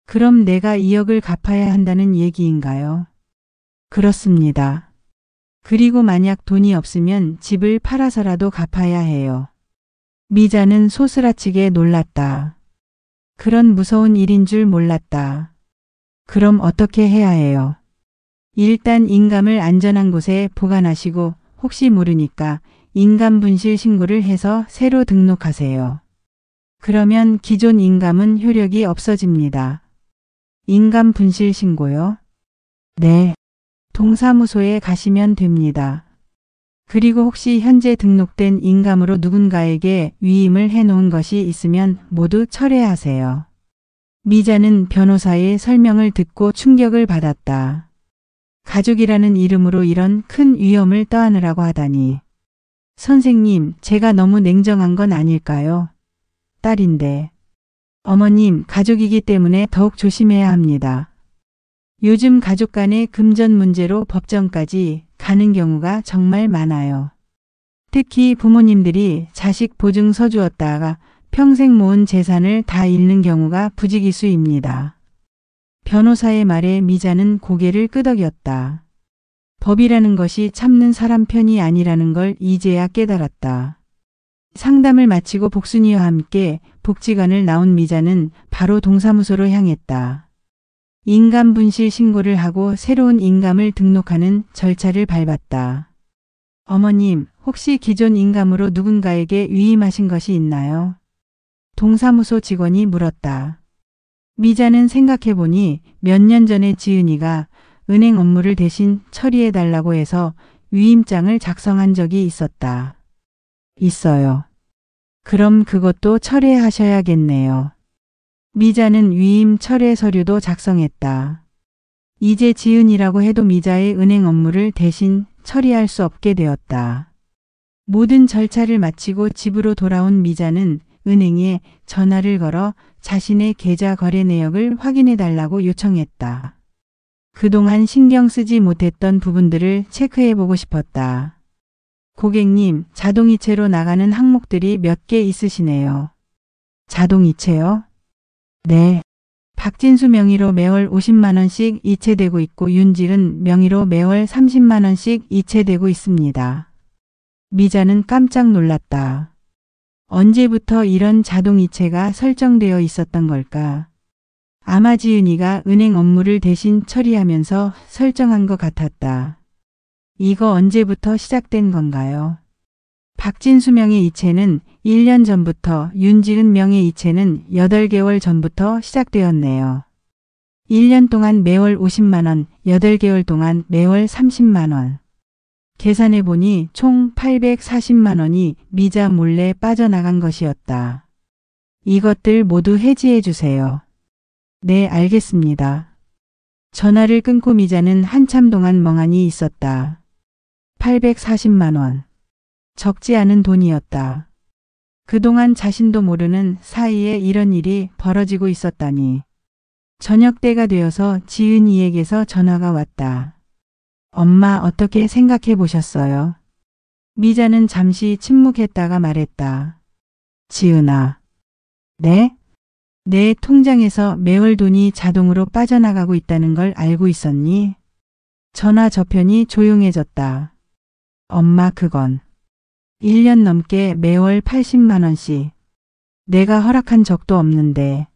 [SPEAKER 1] 그럼 내가 2억을 갚아야 한다는 얘기인가요? 그렇습니다. 그리고 만약 돈이 없으면 집을 팔아서라도 갚아야 해요. 미자는 소스라치게 놀랐다. 그런 무서운 일인 줄 몰랐다. 그럼 어떻게 해야 해요? 일단 인감을 안전한 곳에 보관하시고 혹시 모르니까 인감 분실 신고를 해서 새로 등록하세요. 그러면 기존 인감은 효력이 없어집니다. 인감 분실 신고요? 네. 동사무소에 가시면 됩니다. 그리고 혹시 현재 등록된 인감으로 누군가에게 위임을 해놓은 것이 있으면 모두 철회하세요. 미자는 변호사의 설명을 듣고 충격을 받았다. 가족이라는 이름으로 이런 큰 위험을 떠안으라고 하다니. 선생님, 제가 너무 냉정한 건 아닐까요? 딸인데. 어머님, 가족이기 때문에 더욱 조심해야 합니다. 요즘 가족 간의 금전 문제로 법정까지 가는 경우가 정말 많아요. 특히 부모님들이 자식 보증서 주었다가 평생 모은 재산을 다 잃는 경우가 부지기수입니다. 변호사의 말에 미자는 고개를 끄덕였다. 법이라는 것이 참는 사람 편이 아니라는 걸 이제야 깨달았다. 상담을 마치고 복순이와 함께 복지관을 나온 미자는 바로 동사무소로 향했다. 인감 분실 신고를 하고 새로운 인감을 등록하는 절차를 밟았다. 어머님, 혹시 기존 인감으로 누군가에게 위임하신 것이 있나요? 동사무소 직원이 물었다. 미자는 생각해보니 몇 년 전에 지은이가 은행 업무를 대신 처리해달라고 해서 위임장을 작성한 적이 있었다. 있어요. 그럼 그것도 철회하셔야겠네요. 미자는 위임 철회 서류도 작성했다. 이제 지은이라고 해도 미자의 은행 업무를 대신 처리할 수 없게 되었다. 모든 절차를 마치고 집으로 돌아온 미자는 은행에 전화를 걸어 자신의 계좌 거래 내역을 확인해 달라고 요청했다. 그동안 신경 쓰지 못했던 부분들을 체크해 보고 싶었다. 고객님, 자동이체로 나가는 항목들이 몇 개 있으시네요. 자동이체요? 네. 박진수 명의로 매월 50만 원씩 이체되고 있고 윤질은 명의로 매월 30만 원씩 이체되고 있습니다. 미자는 깜짝 놀랐다. 언제부터 이런 자동이체가 설정되어 있었던 걸까? 아마 지은이가 은행 업무를 대신 처리하면서 설정한 것 같았다. 이거 언제부터 시작된 건가요? 박진수 명의 이체는 1년 전부터, 윤지은 명의 이체는 8개월 전부터 시작되었네요. 1년 동안 매월 50만 원, 8개월 동안 매월 30만 원. 계산해보니 총 840만 원이 미자 몰래 빠져나간 것이었다. 이것들 모두 해지해 주세요. 네, 알겠습니다. 전화를 끊고 미자는 한참 동안 멍하니 있었다. 840만 원. 적지 않은 돈이었다. 그동안 자신도 모르는 사이에 이런 일이 벌어지고 있었다니. 저녁 때가 되어서 지은이에게서 전화가 왔다. 엄마 어떻게 생각해 보셨어요? 미자는 잠시 침묵했다가 말했다. 지은아. 네? 내 통장에서 매월 돈이 자동으로 빠져나가고 있다는 걸 알고 있었니? 전화 저편이 조용해졌다. 엄마 그건 1년 넘게 매월 80만 원씩. 내가 허락한 적도 없는데.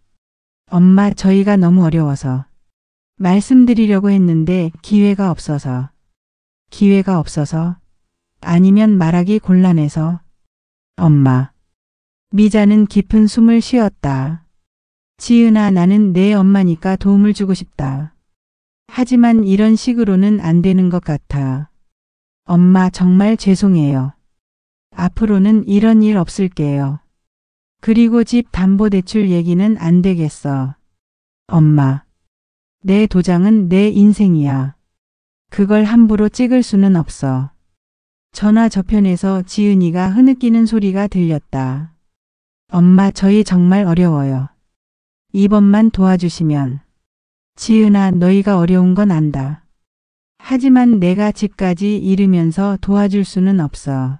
[SPEAKER 1] 엄마 저희가 너무 어려워서. 말씀드리려고 했는데 기회가 없어서. 기회가 없어서? 아니면 말하기 곤란해서? 엄마. 미자는 깊은 숨을 쉬었다. 지은아 나는 내 엄마니까 도움을 주고 싶다. 하지만 이런 식으로는 안 되는 것 같아. 엄마 정말 죄송해요. 앞으로는 이런 일 없을게요. 그리고 집 담보대출 얘기는 안 되겠어. 엄마. 내 도장은 내 인생이야. 그걸 함부로 찍을 수는 없어. 전화 저편에서 지은이가 흐느끼는 소리가 들렸다. 엄마 저희 정말 어려워요. 이번만 도와주시면. 지은아 너희가 어려운 건 안다. 하지만 내가 집까지 잃으면서 도와줄 수는 없어.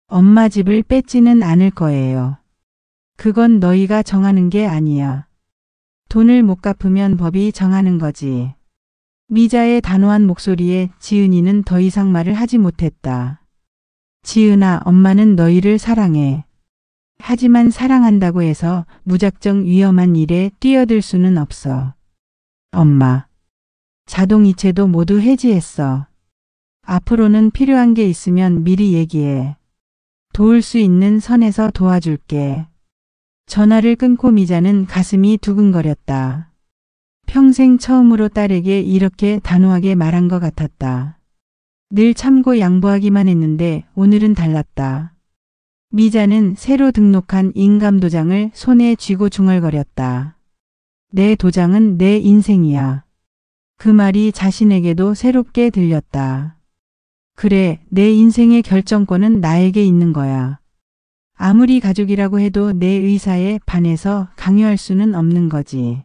[SPEAKER 1] 엄마 집을 뺏지는 않을 거예요. 그건 너희가 정하는 게 아니야. 돈을 못 갚으면 법이 정하는 거지. 미자의 단호한 목소리에 지은이는 더 이상 말을 하지 못했다. 지은아 엄마는 너희를 사랑해. 하지만 사랑한다고 해서 무작정 위험한 일에 뛰어들 수는 없어. 엄마. 자동이체도 모두 해지했어. 앞으로는 필요한 게 있으면 미리 얘기해. 도울 수 있는 선에서 도와줄게. 전화를 끊고 미자는 가슴이 두근거렸다. 평생 처음으로 딸에게 이렇게 단호하게 말한 것 같았다. 늘 참고 양보하기만 했는데 오늘은 달랐다. 미자는 새로 등록한 인감도장을 손에 쥐고 중얼거렸다. 내 도장은 내 인생이야. 그 말이 자신에게도 새롭게 들렸다. 그래, 내 인생의 결정권은 나에게 있는 거야. 아무리 가족이라고 해도 내 의사에 반해서 강요할 수는 없는 거지.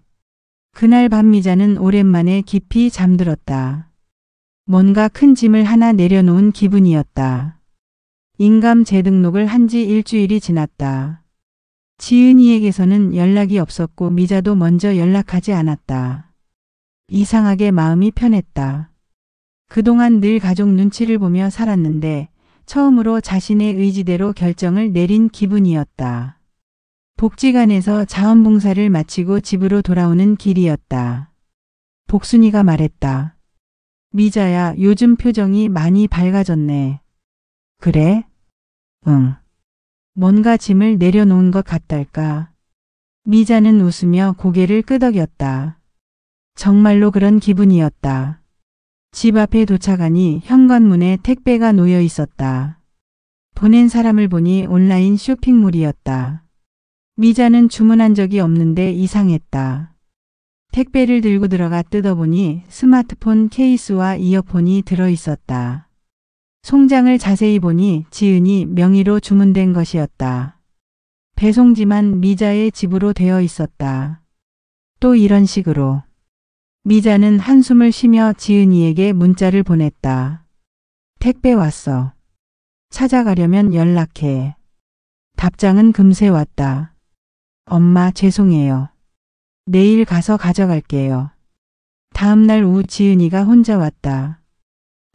[SPEAKER 1] 그날 밤 미자는 오랜만에 깊이 잠들었다. 뭔가 큰 짐을 하나 내려놓은 기분이었다. 인감 재등록을 한 지 일주일이 지났다. 지은이에게서는 연락이 없었고 미자도 먼저 연락하지 않았다. 이상하게 마음이 편했다. 그동안 늘 가족 눈치를 보며 살았는데 처음으로 자신의 의지대로 결정을 내린 기분이었다. 복지관에서 자원봉사를 마치고 집으로 돌아오는 길이었다. 복순이가 말했다. 미자야, 요즘 표정이 많이 밝아졌네. 그래? 응. 뭔가 짐을 내려놓은 것 같달까. 미자는 웃으며 고개를 끄덕였다. 정말로 그런 기분이었다. 집 앞에 도착하니 현관문에 택배가 놓여 있었다. 보낸 사람을 보니 온라인 쇼핑몰이었다. 미자는 주문한 적이 없는데 이상했다. 택배를 들고 들어가 뜯어보니 스마트폰 케이스와 이어폰이 들어있었다. 송장을 자세히 보니 지은이 명의로 주문된 것이었다. 배송지만 미자의 집으로 되어 있었다. 또 이런 식으로. 미자는 한숨을 쉬며 지은이에게 문자를 보냈다. 택배 왔어. 찾아가려면 연락해. 답장은 금세 왔다. 엄마 죄송해요. 내일 가서 가져갈게요. 다음날 오후 지은이가 혼자 왔다.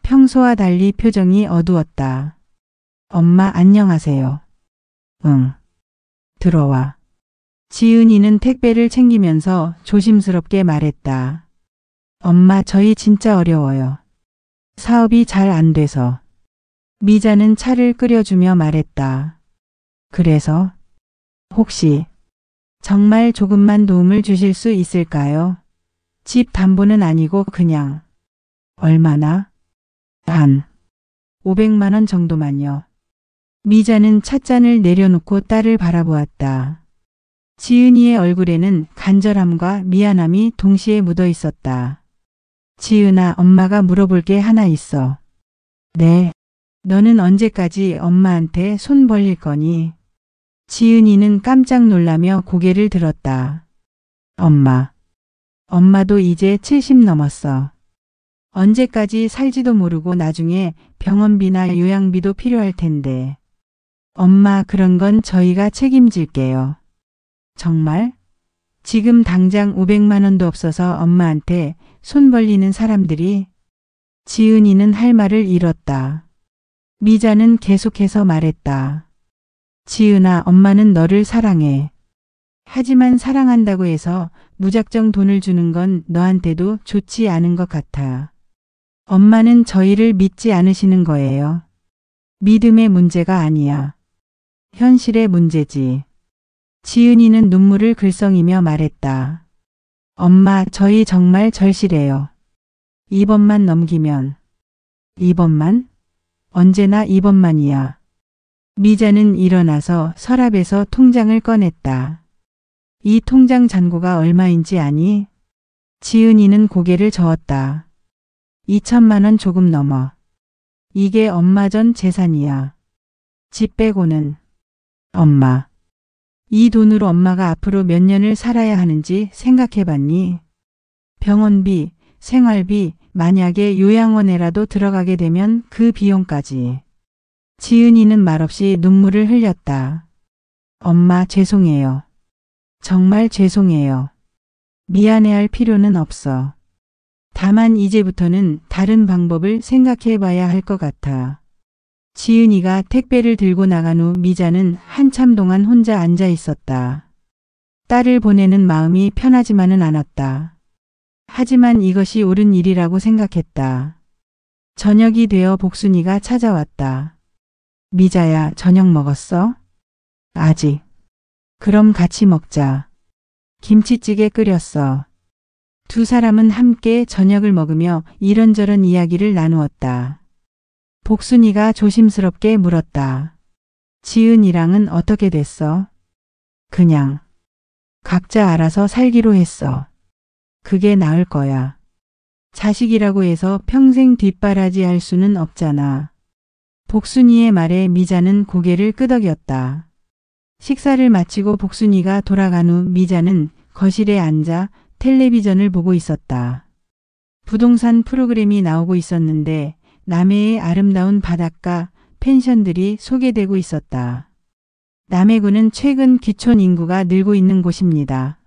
[SPEAKER 1] 평소와 달리 표정이 어두웠다. 엄마 안녕하세요. 응. 들어와. 지은이는 택배를 챙기면서 조심스럽게 말했다. 엄마 저희 진짜 어려워요. 사업이 잘 안 돼서. 미자는 차를 끓여주며 말했다. 그래서? 혹시 정말 조금만 도움을 주실 수 있을까요? 집 담보는 아니고 그냥. 얼마나? 한 500만 원 정도만요. 미자는 찻잔을 내려놓고 딸을 바라보았다. 지은이의 얼굴에는 간절함과 미안함이 동시에 묻어 있었다. 지은아, 엄마가 물어볼 게 하나 있어. 네. 너는 언제까지 엄마한테 손 벌릴 거니? 지은이는 깜짝 놀라며 고개를 들었다. 엄마. 엄마도 이제 70 넘었어. 언제까지 살지도 모르고 나중에 병원비나 요양비도 필요할 텐데. 엄마, 그런 건 저희가 책임질게요. 정말? 지금 당장 500만 원도 없어서 엄마한테 손 벌리는 사람들이. 지은이는 할 말을 잃었다. 미자는 계속해서 말했다. 지은아, 엄마는 너를 사랑해. 하지만 사랑한다고 해서 무작정 돈을 주는 건 너한테도 좋지 않은 것 같아. 엄마는 저희를 믿지 않으시는 거예요. 믿음의 문제가 아니야. 현실의 문제지. 지은이는 눈물을 글썽이며 말했다. 엄마, 저희 정말 절실해요. 2번만 넘기면. 2번만? 언제나 2번만이야. 미자는 일어나서 서랍에서 통장을 꺼냈다. 이 통장 잔고가 얼마인지 아니? 지은이는 고개를 저었다. 2천만 원 조금 넘어. 이게 엄마 전 재산이야. 집 빼고는. 엄마. 이 돈으로 엄마가 앞으로 몇 년을 살아야 하는지 생각해봤니? 병원비, 생활비, 만약에 요양원에라도 들어가게 되면 그 비용까지. 지은이는 말없이 눈물을 흘렸다. 엄마, 죄송해요. 정말 죄송해요. 미안해할 필요는 없어. 다만 이제부터는 다른 방법을 생각해봐야 할 것 같아. 지은이가 택배를 들고 나간 후 미자는 한참 동안 혼자 앉아 있었다. 딸을 보내는 마음이 편하지만은 않았다. 하지만 이것이 옳은 일이라고 생각했다. 저녁이 되어 복순이가 찾아왔다. 미자야, 저녁 먹었어? 아직. 그럼 같이 먹자. 김치찌개 끓였어. 두 사람은 함께 저녁을 먹으며 이런저런 이야기를 나누었다. 복순이가 조심스럽게 물었다. 지은이랑은 어떻게 됐어? 그냥. 각자 알아서 살기로 했어. 그게 나을 거야. 자식이라고 해서 평생 뒷바라지 할 수는 없잖아. 복순이의 말에 미자는 고개를 끄덕였다. 식사를 마치고 복순이가 돌아간 후 미자는 거실에 앉아 텔레비전을 보고 있었다. 부동산 프로그램이 나오고 있었는데 남해의 아름다운 바닷가, 펜션들이 소개되고 있었다. 남해군은 최근 기촌 인구가 늘고 있는 곳입니다.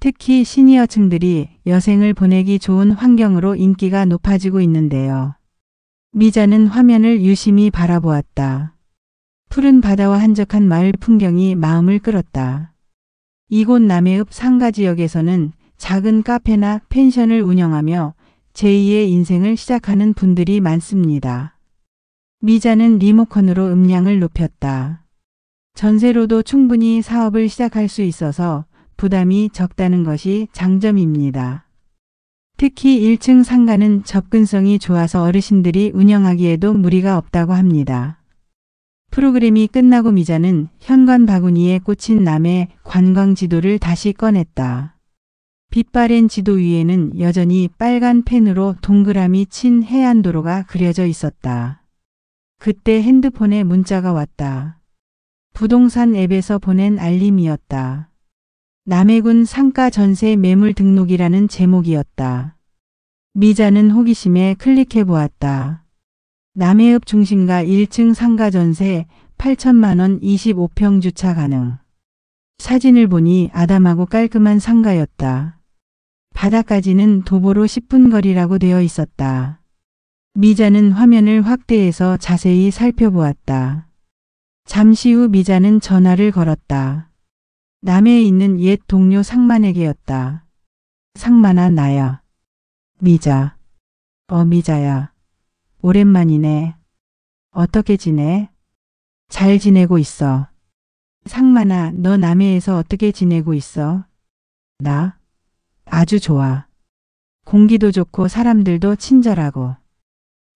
[SPEAKER 1] 특히 시니어층들이 여생을 보내기 좋은 환경으로 인기가 높아지고 있는데요. 미자는 화면을 유심히 바라보았다. 푸른 바다와 한적한 마을 풍경이 마음을 끌었다. 이곳 남해읍 상가지역에서는 작은 카페나 펜션을 운영하며 제2의 인생을 시작하는 분들이 많습니다. 미자는 리모컨으로 음량을 높였다. 전세로도 충분히 사업을 시작할 수 있어서 부담이 적다는 것이 장점입니다. 특히 1층 상가는 접근성이 좋아서 어르신들이 운영하기에도 무리가 없다고 합니다. 프로그램이 끝나고 미자는 현관 바구니에 꽂힌 남해 관광 지도를 다시 꺼냈다. 빛바랜 지도 위에는 여전히 빨간 펜으로 동그라미 친 해안도로가 그려져 있었다. 그때 핸드폰에 문자가 왔다. 부동산 앱에서 보낸 알림이었다. 남해군 상가 전세 매물 등록이라는 제목이었다. 미자는 호기심에 클릭해 보았다. 남해읍 중심가 1층 상가 전세 8천만 원 25평 주차 가능. 사진을 보니 아담하고 깔끔한 상가였다. 바다까지는 도보로 10분 거리라고 되어 있었다. 미자는 화면을 확대해서 자세히 살펴보았다. 잠시 후 미자는 전화를 걸었다. 남해에 있는 옛 동료 상만에게였다. 상만아, 나야. 미자. 미자야. 오랜만이네. 어떻게 지내? 잘 지내고 있어. 상만아, 너 남해에서 어떻게 지내고 있어? 나? 아주 좋아. 공기도 좋고 사람들도 친절하고.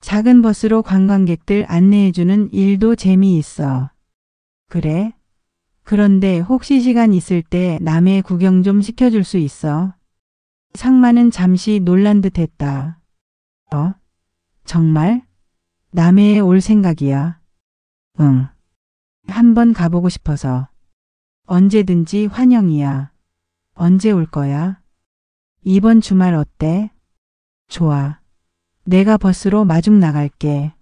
[SPEAKER 1] 작은 버스로 관광객들 안내해주는 일도 재미있어. 그래? 그런데 혹시 시간 있을 때 남해 구경 좀 시켜줄 수 있어? 상마는 잠시 놀란 듯 했다. 정말? 남해에 올 생각이야. 응. 한번 가보고 싶어서. 언제든지 환영이야. 언제 올 거야? 이번 주말 어때? 좋아. 내가 버스로 마중 나갈게.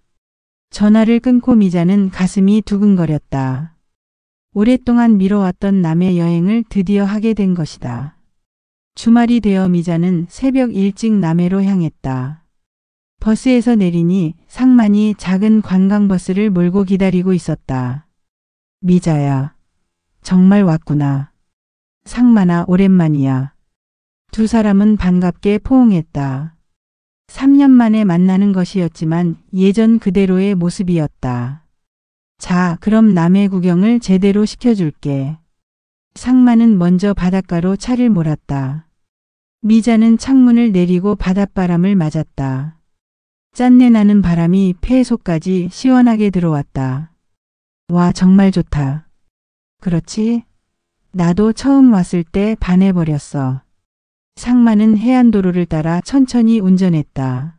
[SPEAKER 1] 전화를 끊고 미자는 가슴이 두근거렸다. 오랫동안 미뤄왔던 남해 여행을 드디어 하게 된 것이다. 주말이 되어 미자는 새벽 일찍 남해로 향했다. 버스에서 내리니 상만이 작은 관광버스를 몰고 기다리고 있었다. 미자야, 정말 왔구나. 상만아, 오랜만이야. 두 사람은 반갑게 포옹했다. 3년 만에 만나는 것이었지만 예전 그대로의 모습이었다. 자, 그럼 남해 구경을 제대로 시켜줄게. 상만은 먼저 바닷가로 차를 몰았다. 미자는 창문을 내리고 바닷바람을 맞았다. 짠내 나는 바람이 폐 속까지 시원하게 들어왔다. 와, 정말 좋다. 그렇지? 나도 처음 왔을 때 반해버렸어. 상만은 해안도로를 따라 천천히 운전했다.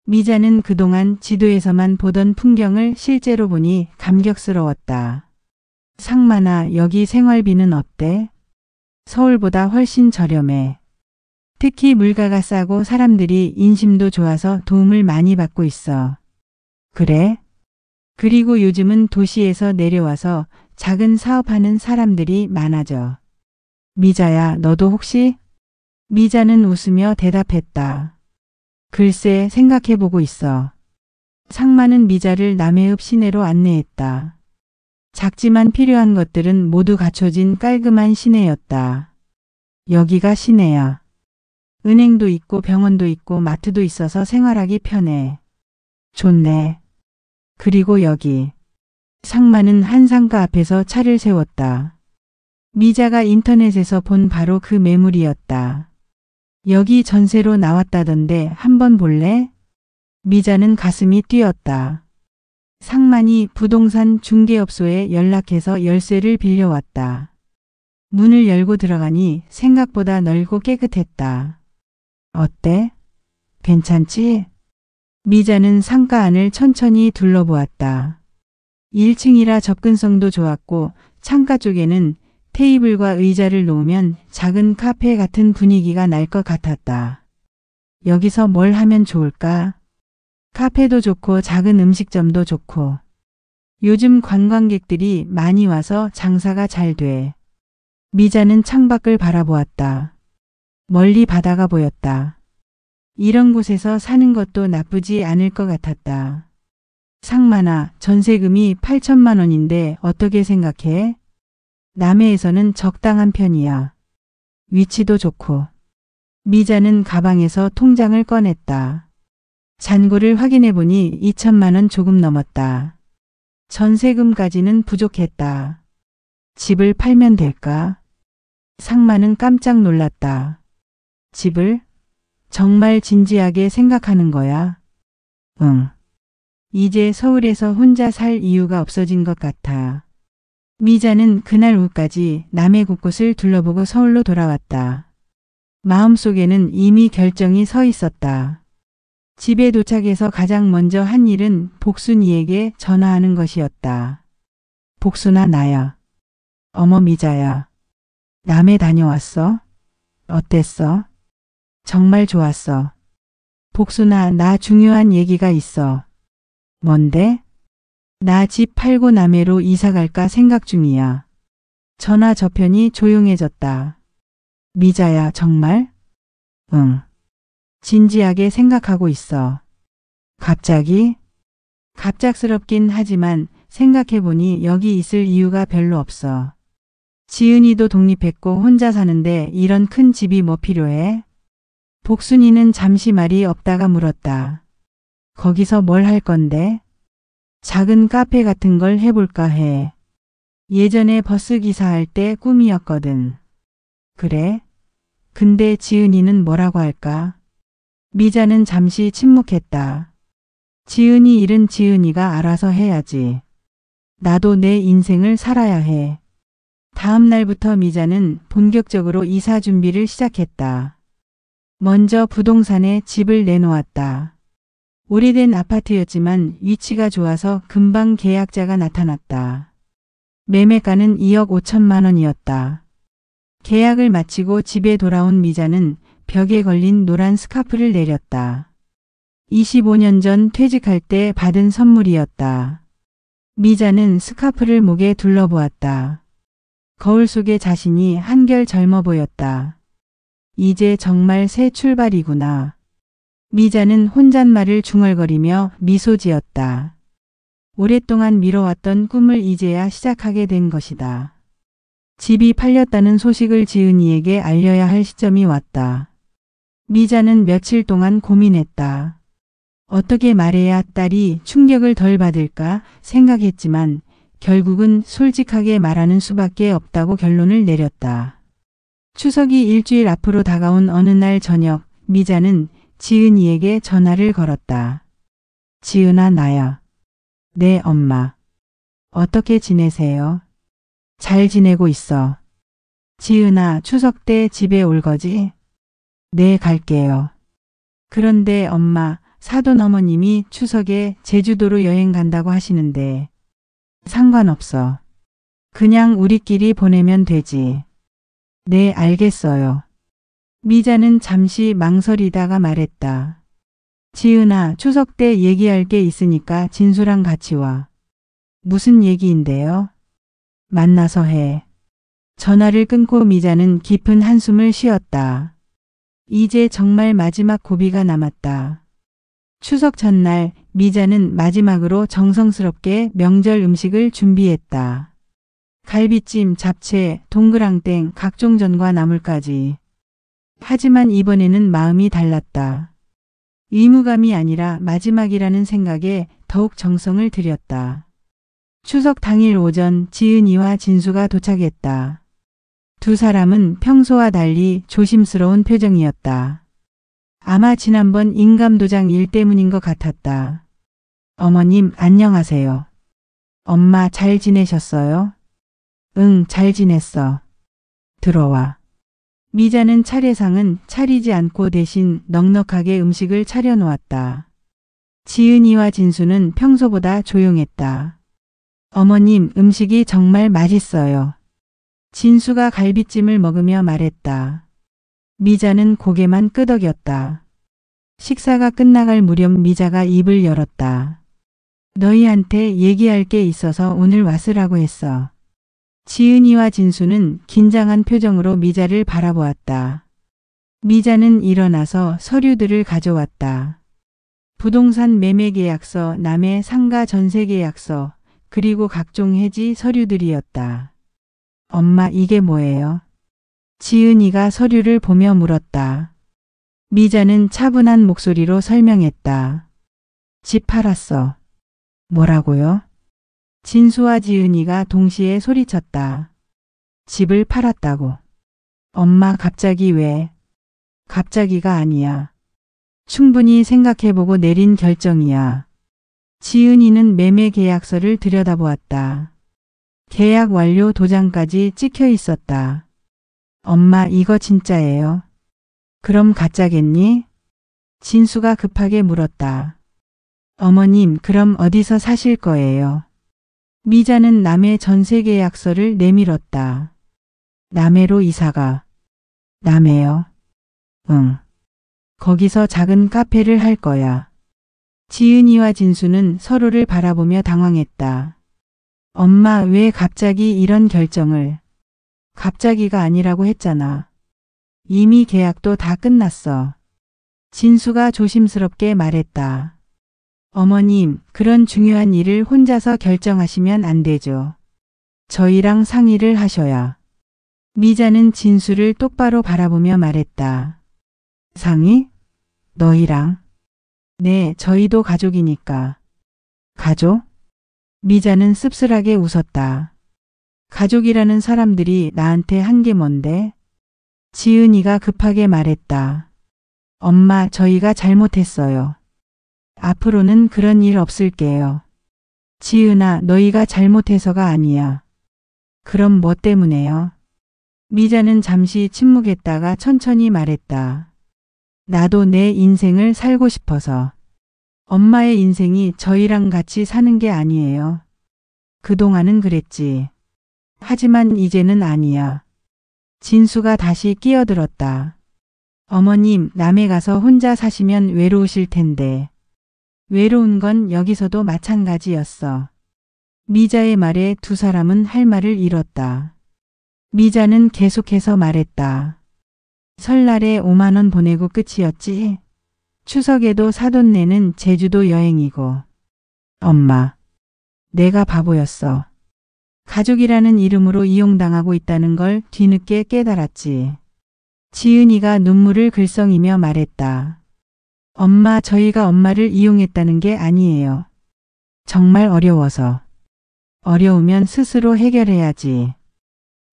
[SPEAKER 1] 미자는 그동안 지도에서만 보던 풍경을 실제로 보니 감격스러웠다. 상만아, 여기 생활비는 어때? 서울보다 훨씬 저렴해. 특히 물가가 싸고 사람들이 인심도 좋아서 도움을 많이 받고 있어. 그래? 그리고 요즘은 도시에서 내려와서 작은 사업하는 사람들이 많아져. 미자야, 너도 혹시? 미자는 웃으며 대답했다. 글쎄, 생각해보고 있어. 상만은 미자를 남해읍 시내로 안내했다. 작지만 필요한 것들은 모두 갖춰진 깔끔한 시내였다. 여기가 시내야. 은행도 있고 병원도 있고 마트도 있어서 생활하기 편해. 좋네. 그리고 여기. 상만은 한 상가 앞에서 차를 세웠다. 미자가 인터넷에서 본 바로 그 매물이었다. 여기 전세로 나왔다던데 한번 볼래? 미자는 가슴이 뛰었다. 상만이 부동산 중개업소에 연락해서 열쇠를 빌려왔다. 문을 열고 들어가니 생각보다 넓고 깨끗했다. 어때? 괜찮지? 미자는 상가 안을 천천히 둘러보았다. 1층이라 접근성도 좋았고 창가 쪽에는 테이블과 의자를 놓으면 작은 카페 같은 분위기가 날 것 같았다. 여기서 뭘 하면 좋을까? 카페도 좋고 작은 음식점도 좋고. 요즘 관광객들이 많이 와서 장사가 잘 돼. 미자는 창밖을 바라보았다. 멀리 바다가 보였다. 이런 곳에서 사는 것도 나쁘지 않을 것 같았다. 상만아, 전세금이 8천만 원인데 어떻게 생각해? 남해에서는 적당한 편이야. 위치도 좋고. 미자는 가방에서 통장을 꺼냈다. 잔고를 확인해 보니 2천만 원 조금 넘었다. 전세금까지는 부족했다. 집을 팔면 될까? 상만은 깜짝 놀랐다. 집을? 정말 진지하게 생각하는 거야? 응. 이제 서울에서 혼자 살 이유가 없어진 것 같아. 미자는 그날 오후까지 남해 곳곳을 둘러보고 서울로 돌아왔다. 마음속에는 이미 결정이 서 있었다. 집에 도착해서 가장 먼저 한 일은 복순이에게 전화하는 것이었다. 복순아, 나야. 어머, 미자야. 남해 다녀왔어? 어땠어? 정말 좋았어. 복순아, 나 중요한 얘기가 있어. 뭔데? 나 집 팔고 남해로 이사 갈까 생각 중이야. 전화 저편이 조용해졌다. 미자야, 정말? 응. 진지하게 생각하고 있어. 갑자기? 갑작스럽긴 하지만 생각해보니 여기 있을 이유가 별로 없어. 지은이도 독립했고 혼자 사는데 이런 큰 집이 뭐 필요해? 복순이는 잠시 말이 없다가 물었다. 거기서 뭘 할 건데? 작은 카페 같은 걸 해볼까 해. 예전에 버스 기사할 때 꿈이었거든. 그래? 근데 지은이는 뭐라고 할까? 미자는 잠시 침묵했다. 지은이 일은 지은이가 알아서 해야지. 나도 내 인생을 살아야 해. 다음 날부터 미자는 본격적으로 이사 준비를 시작했다. 먼저 부동산에 집을 내놓았다. 오래된 아파트였지만 위치가 좋아서 금방 계약자가 나타났다. 매매가는 2억 5천만 원이었다. 계약을 마치고 집에 돌아온 미자는 벽에 걸린 노란 스카프를 내렸다. 25년 전 퇴직할 때 받은 선물이었다. 미자는 스카프를 목에 둘러보았다. 거울 속의 자신이 한결 젊어 보였다. 이제 정말 새 출발이구나. 미자는 혼잣말을 중얼거리며 미소 지었다. 오랫동안 미뤄왔던 꿈을 이제야 시작하게 된 것이다. 집이 팔렸다는 소식을 지은이에게 알려야 할 시점이 왔다. 미자는 며칠 동안 고민했다. 어떻게 말해야 딸이 충격을 덜 받을까 생각했지만 결국은 솔직하게 말하는 수밖에 없다고 결론을 내렸다. 추석이 일주일 앞으로 다가온 어느 날 저녁, 미자는 지은이에게 전화를 걸었다. 지은아, 나야. 네, 엄마. 어떻게 지내세요? 잘 지내고 있어. 지은아, 추석 때 집에 올 거지? 네, 갈게요. 그런데 엄마, 사돈 어머님이 추석에 제주도로 여행 간다고 하시는데 상관없어. 그냥 우리끼리 보내면 되지. 네, 알겠어요. 미자는 잠시 망설이다가 말했다. 지은아, 추석 때 얘기할 게 있으니까 진수랑 같이 와. 무슨 얘기인데요? 만나서 해. 전화를 끊고 미자는 깊은 한숨을 쉬었다. 이제 정말 마지막 고비가 남았다. 추석 전날 미자는 마지막으로 정성스럽게 명절 음식을 준비했다. 갈비찜, 잡채, 동그랑땡, 각종 전과 나물까지. 하지만 이번에는 마음이 달랐다. 의무감이 아니라 마지막이라는 생각에 더욱 정성을 들였다. 추석 당일 오전 지은이와 진수가 도착했다. 두 사람은 평소와 달리 조심스러운 표정이었다. 아마 지난번 인감도장 일 때문인 것 같았다. 어머님, 안녕하세요. 엄마, 잘 지내셨어요? 응, 잘 지냈어. 들어와. 미자는 차례상은 차리지 않고 대신 넉넉하게 음식을 차려놓았다. 지은이와 진수는 평소보다 조용했다. 어머님, 음식이 정말 맛있어요. 진수가 갈비찜을 먹으며 말했다. 미자는 고개만 끄덕였다. 식사가 끝나갈 무렵 미자가 입을 열었다. 너희한테 얘기할 게 있어서 오늘 왔으라고 했어. 지은이와 진수는 긴장한 표정으로 미자를 바라보았다. 미자는 일어나서 서류들을 가져왔다. 부동산 매매계약서, 남의 상가 전세계약서, 그리고 각종 해지 서류들이었다. 엄마, 이게 뭐예요? 지은이가 서류를 보며 물었다. 미자는 차분한 목소리로 설명했다. 집 팔았어. 뭐라고요? 진수와 지은이가 동시에 소리쳤다. 집을 팔았다고. 엄마, 갑자기 왜? 갑자기가 아니야. 충분히 생각해보고 내린 결정이야. 지은이는 매매 계약서를 들여다보았다. 계약 완료 도장까지 찍혀 있었다. 엄마, 이거 진짜예요? 그럼 가짜겠니? 진수가 급하게 물었다. 어머님, 그럼 어디서 사실 거예요? 미자는 남해 전세계약서를 내밀었다. 남해로 이사가. 남해요? 응. 거기서 작은 카페를 할 거야. 지은이와 진수는 서로를 바라보며 당황했다. 엄마, 왜 갑자기 이런 결정을? 갑자기가 아니라고 했잖아. 이미 계약도 다 끝났어. 진수가 조심스럽게 말했다. 어머님, 그런 중요한 일을 혼자서 결정하시면 안 되죠. 저희랑 상의를 하셔야. 미자는 진수를 똑바로 바라보며 말했다. 상의? 너희랑? 네, 저희도 가족이니까. 가족? 미자는 씁쓸하게 웃었다. 가족이라는 사람들이 나한테 한 게 뭔데? 지은이가 급하게 말했다. 엄마, 저희가 잘못했어요. 앞으로는 그런 일 없을게요. 지은아, 너희가 잘못해서가 아니야. 그럼 뭐 때문에요? 미자는 잠시 침묵했다가 천천히 말했다. 나도 내 인생을 살고 싶어서. 엄마의 인생이 저희랑 같이 사는 게 아니에요. 그동안은 그랬지. 하지만 이제는 아니야. 진수가 다시 끼어들었다. 어머님, 남해 가서 혼자 사시면 외로우실 텐데. 외로운 건 여기서도 마찬가지였어. 미자의 말에 두 사람은 할 말을 잃었다. 미자는 계속해서 말했다. 설날에 5만 원 보내고 끝이었지. 추석에도 사돈 내는 제주도 여행이고. 엄마, 내가 바보였어. 가족이라는 이름으로 이용당하고 있다는 걸 뒤늦게 깨달았지. 지은이가 눈물을 글썽이며 말했다. 엄마, 저희가 엄마를 이용했다는 게 아니에요. 정말 어려워서. 어려우면 스스로 해결해야지.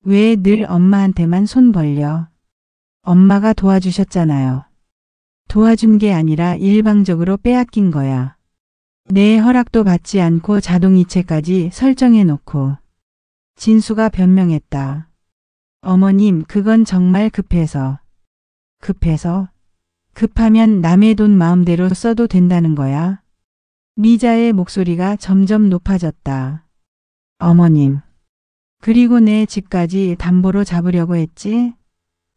[SPEAKER 1] 왜 늘 엄마한테만 손 벌려? 엄마가 도와주셨잖아요. 도와준 게 아니라 일방적으로 빼앗긴 거야. 내 허락도 받지 않고 자동이체까지 설정해 놓고. 진수가 변명했다. 어머님, 그건 정말 급해서. 급해서? 급하면 남의 돈 마음대로 써도 된다는 거야? 미자의 목소리가 점점 높아졌다. 어머님. 그리고 내 집까지 담보로 잡으려고 했지?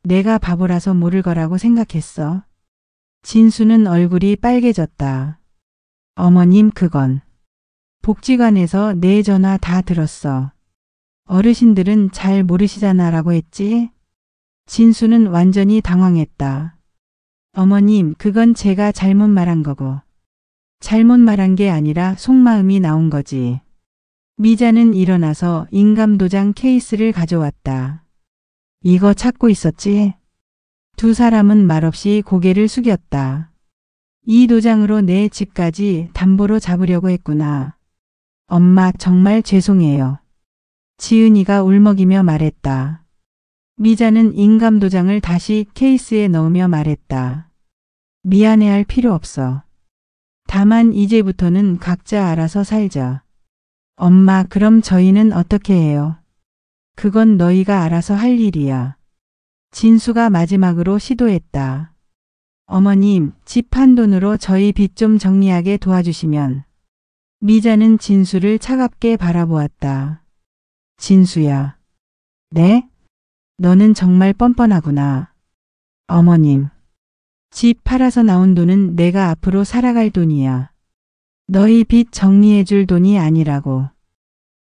[SPEAKER 1] 내가 바보라서 모를 거라고 생각했어. 진수는 얼굴이 빨개졌다. 어머님, 그건. 복지관에서 내 전화 다 들었어. 어르신들은 잘 모르시잖아 라고 했지? 진수는 완전히 당황했다. 어머님, 그건 제가 잘못 말한 거고. 잘못 말한 게 아니라 속마음이 나온 거지. 미자는 일어나서 인감도장 케이스를 가져왔다. 이거 찾고 있었지? 두 사람은 말없이 고개를 숙였다. 이 도장으로 내 집까지 담보로 잡으려고 했구나. 엄마, 정말 죄송해요. 지은이가 울먹이며 말했다. 미자는 인감도장을 다시 케이스에 넣으며 말했다. 미안해할 필요 없어. 다만 이제부터는 각자 알아서 살자. 엄마, 그럼 저희는 어떻게 해요? 그건 너희가 알아서 할 일이야. 진수가 마지막으로 시도했다. 어머님, 집 한 돈으로 저희 빚 좀 정리하게 도와주시면. 미자는 진수를 차갑게 바라보았다. 진수야. 네? 너는 정말 뻔뻔하구나. 어머님. 집 팔아서 나온 돈은 내가 앞으로 살아갈 돈이야. 너희 빚 정리해줄 돈이 아니라고.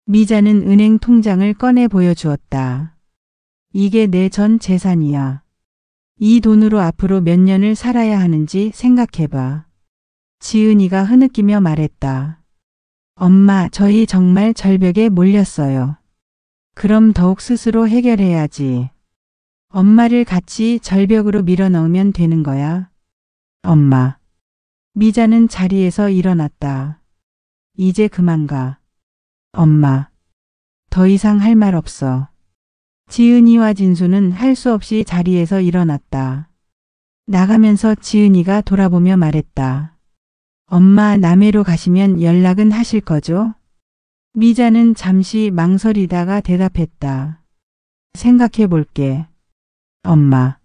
[SPEAKER 1] 미자는 은행 통장을 꺼내 보여주었다. 이게 내 전 재산이야. 이 돈으로 앞으로 몇 년을 살아야 하는지 생각해봐. 지은이가 흐느끼며 말했다. 엄마, 저희 정말 절벽에 몰렸어요. 그럼 더욱 스스로 해결해야지. 엄마를 같이 절벽으로 밀어넣으면 되는 거야. 엄마. 미자는 자리에서 일어났다. 이제 그만 가. 엄마. 더 이상 할 말 없어. 지은이와 진수는 할 수 없이 자리에서 일어났다. 나가면서 지은이가 돌아보며 말했다. 엄마, 남해로 가시면 연락은 하실 거죠? 미자는 잠시 망설이다가 대답했다. 생각해 볼게. 엄마.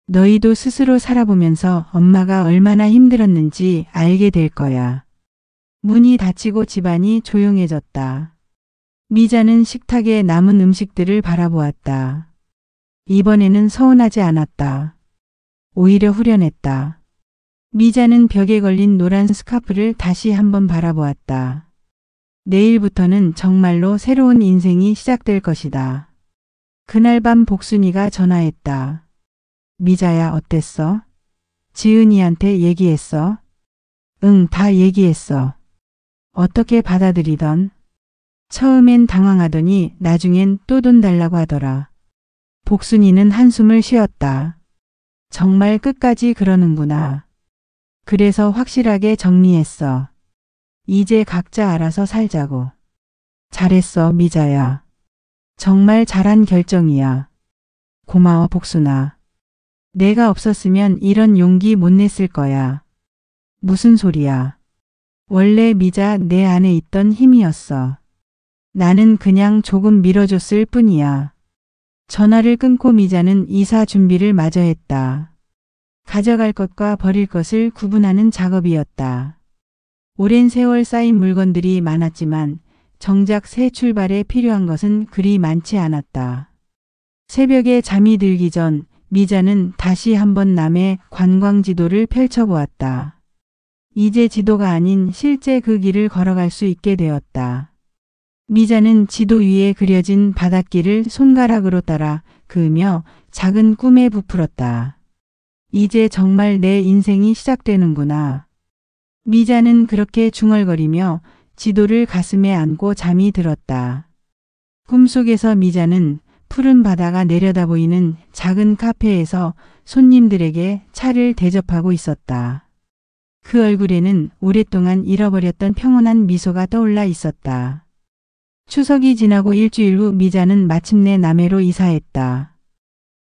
[SPEAKER 1] 너희도 스스로 살아보면서 엄마가 얼마나 힘들었는지 알게 될 거야. 문이 닫히고 집안이 조용해졌다. 미자는 식탁에 남은 음식들을 바라보았다. 이번에는 서운하지 않았다. 오히려 후련했다. 미자는 벽에 걸린 노란 스카프를 다시 한번 바라보았다. 내일부터는 정말로 새로운 인생이 시작될 것이다. 그날 밤 복순이가 전화했다. 미자야, 어땠어? 지은이한테 얘기했어? 응, 다 얘기했어. 어떻게 받아들이던? 처음엔 당황하더니 나중엔 또 돈 달라고 하더라. 복순이는 한숨을 쉬었다. 정말 끝까지 그러는구나. 그래서 확실하게 정리했어. 이제 각자 알아서 살자고. 잘했어, 미자야. 정말 잘한 결정이야. 고마워, 복순아. 내가 없었으면 이런 용기 못 냈을 거야. 무슨 소리야. 원래 미자 내 안에 있던 힘이었어. 나는 그냥 조금 밀어줬을 뿐이야. 전화를 끊고 미자는 이사 준비를 마저 했다. 가져갈 것과 버릴 것을 구분하는 작업이었다. 오랜 세월 쌓인 물건들이 많았지만 정작 새 출발에 필요한 것은 그리 많지 않았다. 새벽에 잠이 들기 전 미자는 다시 한번 남의 관광지도를 펼쳐보았다. 이제 지도가 아닌 실제 그 길을 걸어갈 수 있게 되었다. 미자는 지도 위에 그려진 바닷길을 손가락으로 따라 그으며 작은 꿈에 부풀었다. 이제 정말 내 인생이 시작되는구나. 미자는 그렇게 중얼거리며 지도를 가슴에 안고 잠이 들었다. 꿈속에서 미자는 푸른 바다가 내려다 보이는 작은 카페에서 손님들에게 차를 대접하고 있었다. 그 얼굴에는 오랫동안 잃어버렸던 평온한 미소가 떠올라 있었다. 추석이 지나고 일주일 후 미자는 마침내 남해로 이사했다.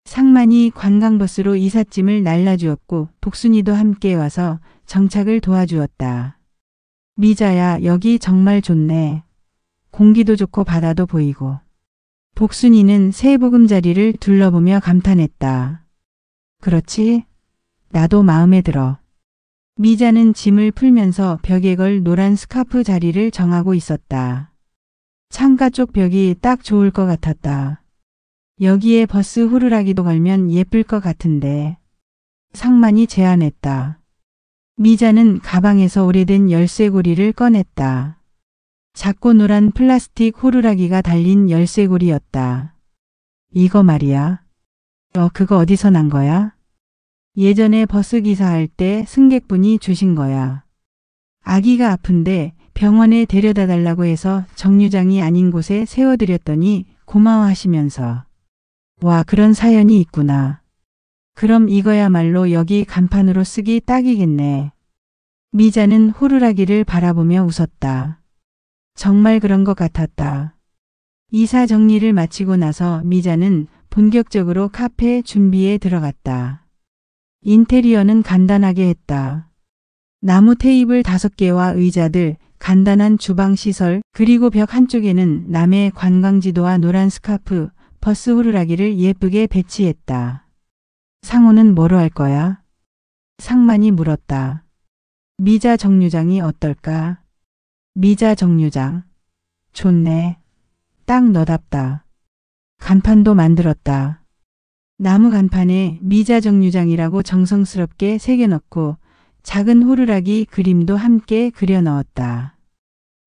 [SPEAKER 1] 상만이 관광버스로 이삿짐을 날라주었고 복순이도 함께 와서 정착을 도와주었다. 미자야, 여기 정말 좋네. 공기도 좋고 바다도 보이고. 복순이는 새 보금자리를 둘러보며 감탄했다. 그렇지? 나도 마음에 들어. 미자는 짐을 풀면서 벽에 걸 노란 스카프 자리를 정하고 있었다. 창가 쪽 벽이 딱 좋을 것 같았다. 여기에 버스 호루라기도 걸면 예쁠 것 같은데. 상만이 제안했다. 미자는 가방에서 오래된 열쇠고리를 꺼냈다. 작고 노란 플라스틱 호루라기가 달린 열쇠고리였다. 이거 말이야. 그거 어디서 난 거야? 예전에 버스 기사할 때 승객분이 주신 거야. 아기가 아픈데 병원에 데려다 달라고 해서 정류장이 아닌 곳에 세워드렸더니 고마워하시면서. 와, 그런 사연이 있구나. 그럼 이거야말로 여기 간판으로 쓰기 딱이겠네. 미자는 호루라기를 바라보며 웃었다. 정말 그런 것 같았다. 이사 정리를 마치고 나서 미자는 본격적으로 카페 준비에 들어갔다. 인테리어는 간단하게 했다. 나무 테이블 5개와 의자들, 간단한 주방 시설, 그리고 벽 한쪽에는 남해 관광지도와 노란 스카프, 버스 호루라기를 예쁘게 배치했다. 상호는 뭐로 할 거야? 상만이 물었다. 미자 정류장이 어떨까? 미자 정류장. 좋네. 딱 너답다. 간판도 만들었다. 나무 간판에 미자 정류장이라고 정성스럽게 새겨넣고 작은 호루라기 그림도 함께 그려 넣었다.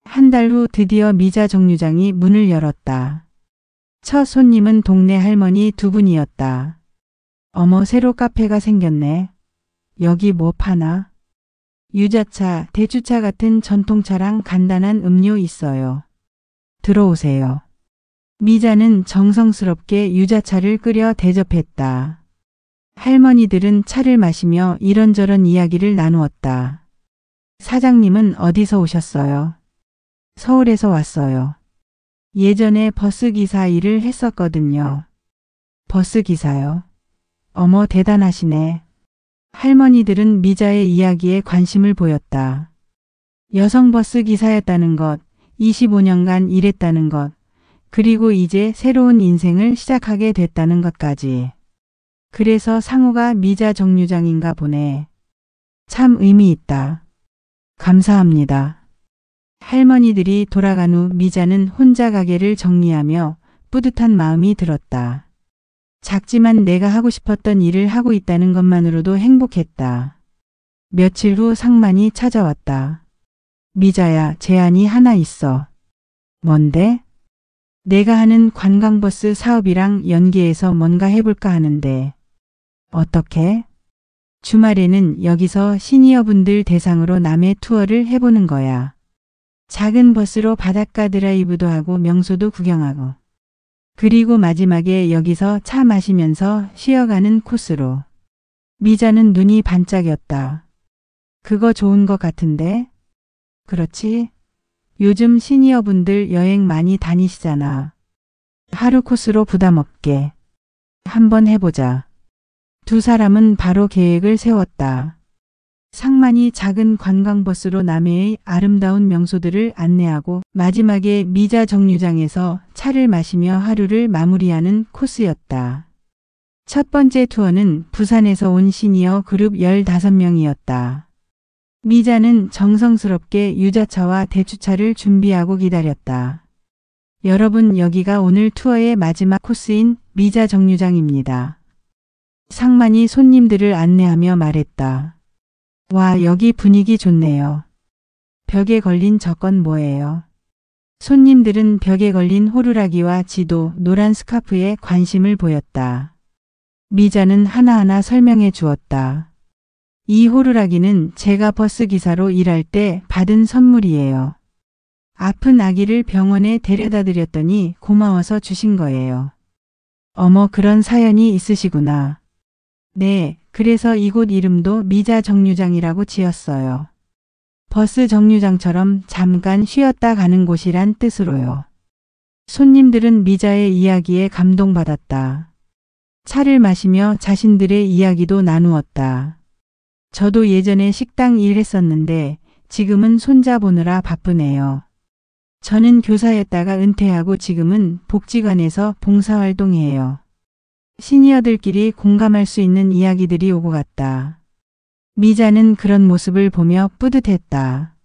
[SPEAKER 1] 한 달 후 드디어 미자 정류장이 문을 열었다. 첫 손님은 동네 할머니 2분이었다. 어머, 새로 카페가 생겼네. 여기 뭐 파나? 유자차, 대추차 같은 전통차랑 간단한 음료 있어요. 들어오세요. 미자는 정성스럽게 유자차를 끓여 대접했다. 할머니들은 차를 마시며 이런저런 이야기를 나누었다. 사장님은 어디서 오셨어요? 서울에서 왔어요. 예전에 버스기사 일을 했었거든요. 버스기사요? 어머, 대단하시네. 할머니들은 미자의 이야기에 관심을 보였다. 여성 버스기사였다는 것, 25년간 일했다는 것, 그리고 이제 새로운 인생을 시작하게 됐다는 것까지. 그래서 상호가 미자 정류장인가 보네. 참 의미 있다. 감사합니다. 할머니들이 돌아간 후 미자는 혼자 가게를 정리하며 뿌듯한 마음이 들었다. 작지만 내가 하고 싶었던 일을 하고 있다는 것만으로도 행복했다. 며칠 후 상만이 찾아왔다. 미자야, 제안이 하나 있어. 뭔데? 내가 하는 관광버스 사업이랑 연계해서 뭔가 해볼까 하는데. 어떻게? 주말에는 여기서 시니어분들 대상으로 남해 투어를 해보는 거야. 작은 버스로 바닷가 드라이브도 하고 명소도 구경하고. 그리고 마지막에 여기서 차 마시면서 쉬어가는 코스로. 미자는 눈이 반짝였다. 그거 좋은 것 같은데? 그렇지? 요즘 시니어분들 여행 많이 다니시잖아. 하루 코스로 부담 없게. 한번 해보자. 두 사람은 바로 계획을 세웠다. 상만이 작은 관광버스로 남해의 아름다운 명소들을 안내하고 마지막에 미자 정류장에서 차를 마시며 하루를 마무리하는 코스였다. 첫 번째 투어는 부산에서 온 시니어 그룹 15명이었다. 미자는 정성스럽게 유자차와 대추차를 준비하고 기다렸다. 여러분, 여기가 오늘 투어의 마지막 코스인 미자 정류장입니다. 상만이 손님들을 안내하며 말했다. 와, 여기 분위기 좋네요. 벽에 걸린 저건 뭐예요? 손님들은 벽에 걸린 호루라기와 지도, 노란 스카프에 관심을 보였다. 미자는 하나하나 설명해 주었다. 이 호루라기는 제가 버스 기사로 일할 때 받은 선물이에요. 아픈 아기를 병원에 데려다 드렸더니 고마워서 주신 거예요. 어머, 그런 사연이 있으시구나. 네, 그래서 이곳 이름도 미자 정류장이라고 지었어요. 버스 정류장처럼 잠깐 쉬었다 가는 곳이란 뜻으로요. 손님들은 미자의 이야기에 감동받았다. 차를 마시며 자신들의 이야기도 나누었다. 저도 예전에 식당 일했었는데 지금은 손자 보느라 바쁘네요. 저는 교사였다가 은퇴하고 지금은 복지관에서 봉사활동해요. 시니어들끼리 공감할 수 있는 이야기들이 오고 갔다. 미자는 그런 모습을 보며 뿌듯했다.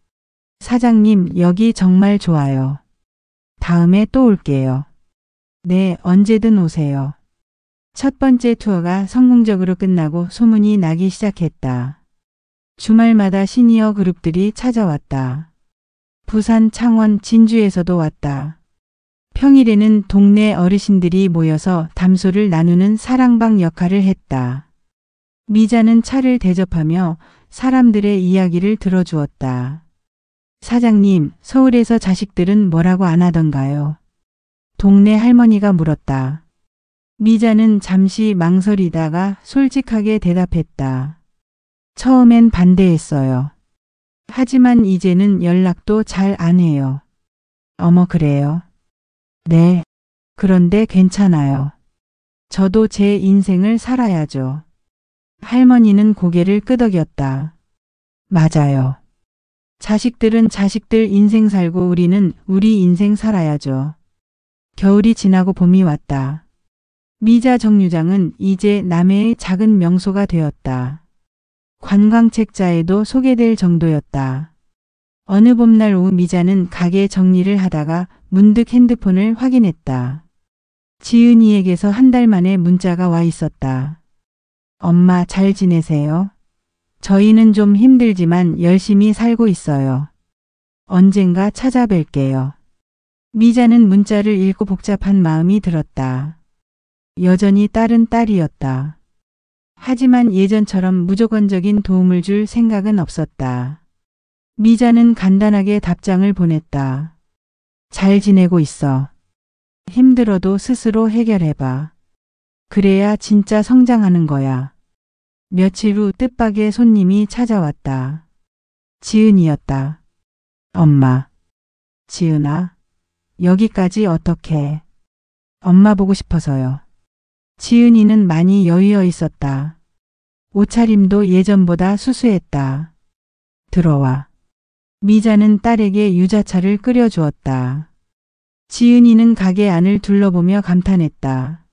[SPEAKER 1] 사장님, 여기 정말 좋아요. 다음에 또 올게요. 네, 언제든 오세요. 첫 번째 투어가 성공적으로 끝나고 소문이 나기 시작했다. 주말마다 시니어 그룹들이 찾아왔다. 부산, 창원, 진주에서도 왔다. 평일에는 동네 어르신들이 모여서 담소를 나누는 사랑방 역할을 했다. 미자는 차를 대접하며 사람들의 이야기를 들어주었다. 사장님, 서울에서 자식들은 뭐라고 안 하던가요? 동네 할머니가 물었다. 미자는 잠시 망설이다가 솔직하게 대답했다. 처음엔 반대했어요. 하지만 이제는 연락도 잘 안 해요. 어머, 그래요? 네. 그런데 괜찮아요. 저도 제 인생을 살아야죠. 할머니는 고개를 끄덕였다. 맞아요. 자식들은 자식들 인생 살고 우리는 우리 인생 살아야죠. 겨울이 지나고 봄이 왔다. 미자 정류장은 이제 남해의 작은 명소가 되었다. 관광책자에도 소개될 정도였다. 어느 봄날 오후 미자는 가게 정리를 하다가 문득 핸드폰을 확인했다. 지은이에게서 한 달 만에 문자가 와 있었다. 엄마, 잘 지내세요? 저희는 좀 힘들지만 열심히 살고 있어요. 언젠가 찾아뵐게요. 미자는 문자를 읽고 복잡한 마음이 들었다. 여전히 딸은 딸이었다. 하지만 예전처럼 무조건적인 도움을 줄 생각은 없었다. 미자는 간단하게 답장을 보냈다. 잘 지내고 있어. 힘들어도 스스로 해결해봐. 그래야 진짜 성장하는 거야. 며칠 후 뜻밖의 손님이 찾아왔다. 지은이었다. 엄마. 지은아, 여기까지 어떡해. 엄마 보고 싶어서요. 지은이는 많이 여유어 있었다. 옷차림도 예전보다 수수했다. 들어와. 미자는 딸에게 유자차를 끓여주었다. 지은이는 가게 안을 둘러보며 감탄했다.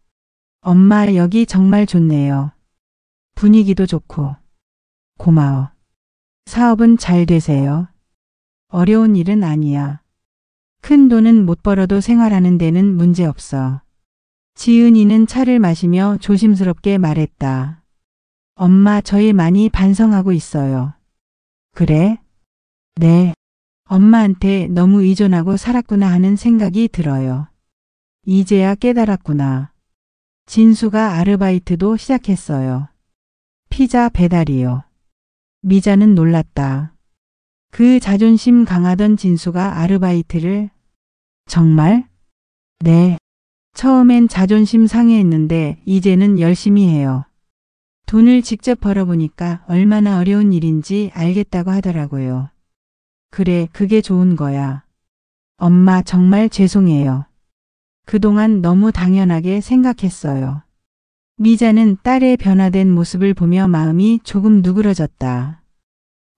[SPEAKER 1] 엄마, 여기 정말 좋네요. 분위기도 좋고. 고마워. 사업은 잘 되세요? 어려운 일은 아니야. 큰 돈은 못 벌어도 생활하는 데는 문제 없어. 지은이는 차를 마시며 조심스럽게 말했다. 엄마, 저희 많이 반성하고 있어요. 그래? 네. 엄마한테 너무 의존하고 살았구나 하는 생각이 들어요. 이제야 깨달았구나. 진수가 아르바이트도 시작했어요. 피자 배달이요. 미자는 놀랐다. 그 자존심 강하던 진수가 아르바이트를? 정말? 네. 처음엔 자존심 상해했는데 이제는 열심히 해요. 돈을 직접 벌어보니까 얼마나 어려운 일인지 알겠다고 하더라고요. 그래, 그게 좋은 거야. 엄마, 정말 죄송해요. 그동안 너무 당연하게 생각했어요. 미자는 딸의 변화된 모습을 보며 마음이 조금 누그러졌다.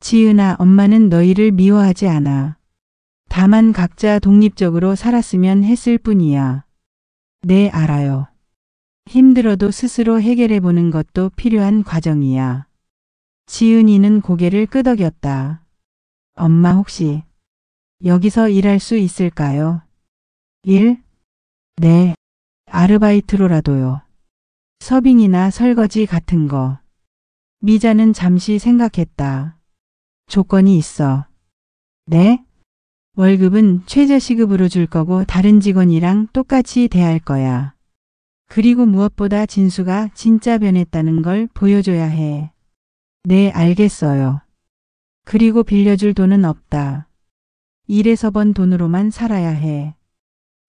[SPEAKER 1] 지은아, 엄마는 너희를 미워하지 않아. 다만 각자 독립적으로 살았으면 했을 뿐이야. 네, 알아요. 힘들어도 스스로 해결해보는 것도 필요한 과정이야. 지은이는 고개를 끄덕였다. 엄마 혹시 여기서 일할 수 있을까요? 일? 네. 아르바이트로라도요. 서빙이나 설거지 같은 거. 미자는 잠시 생각했다. 조건이 있어. 네? 월급은 최저시급으로 줄 거고 다른 직원이랑 똑같이 대할 거야. 그리고 무엇보다 진수가 진짜 변했다는 걸 보여줘야 해. 네, 알겠어요. 그리고 빌려줄 돈은 없다. 일해서 번 돈으로만 살아야 해.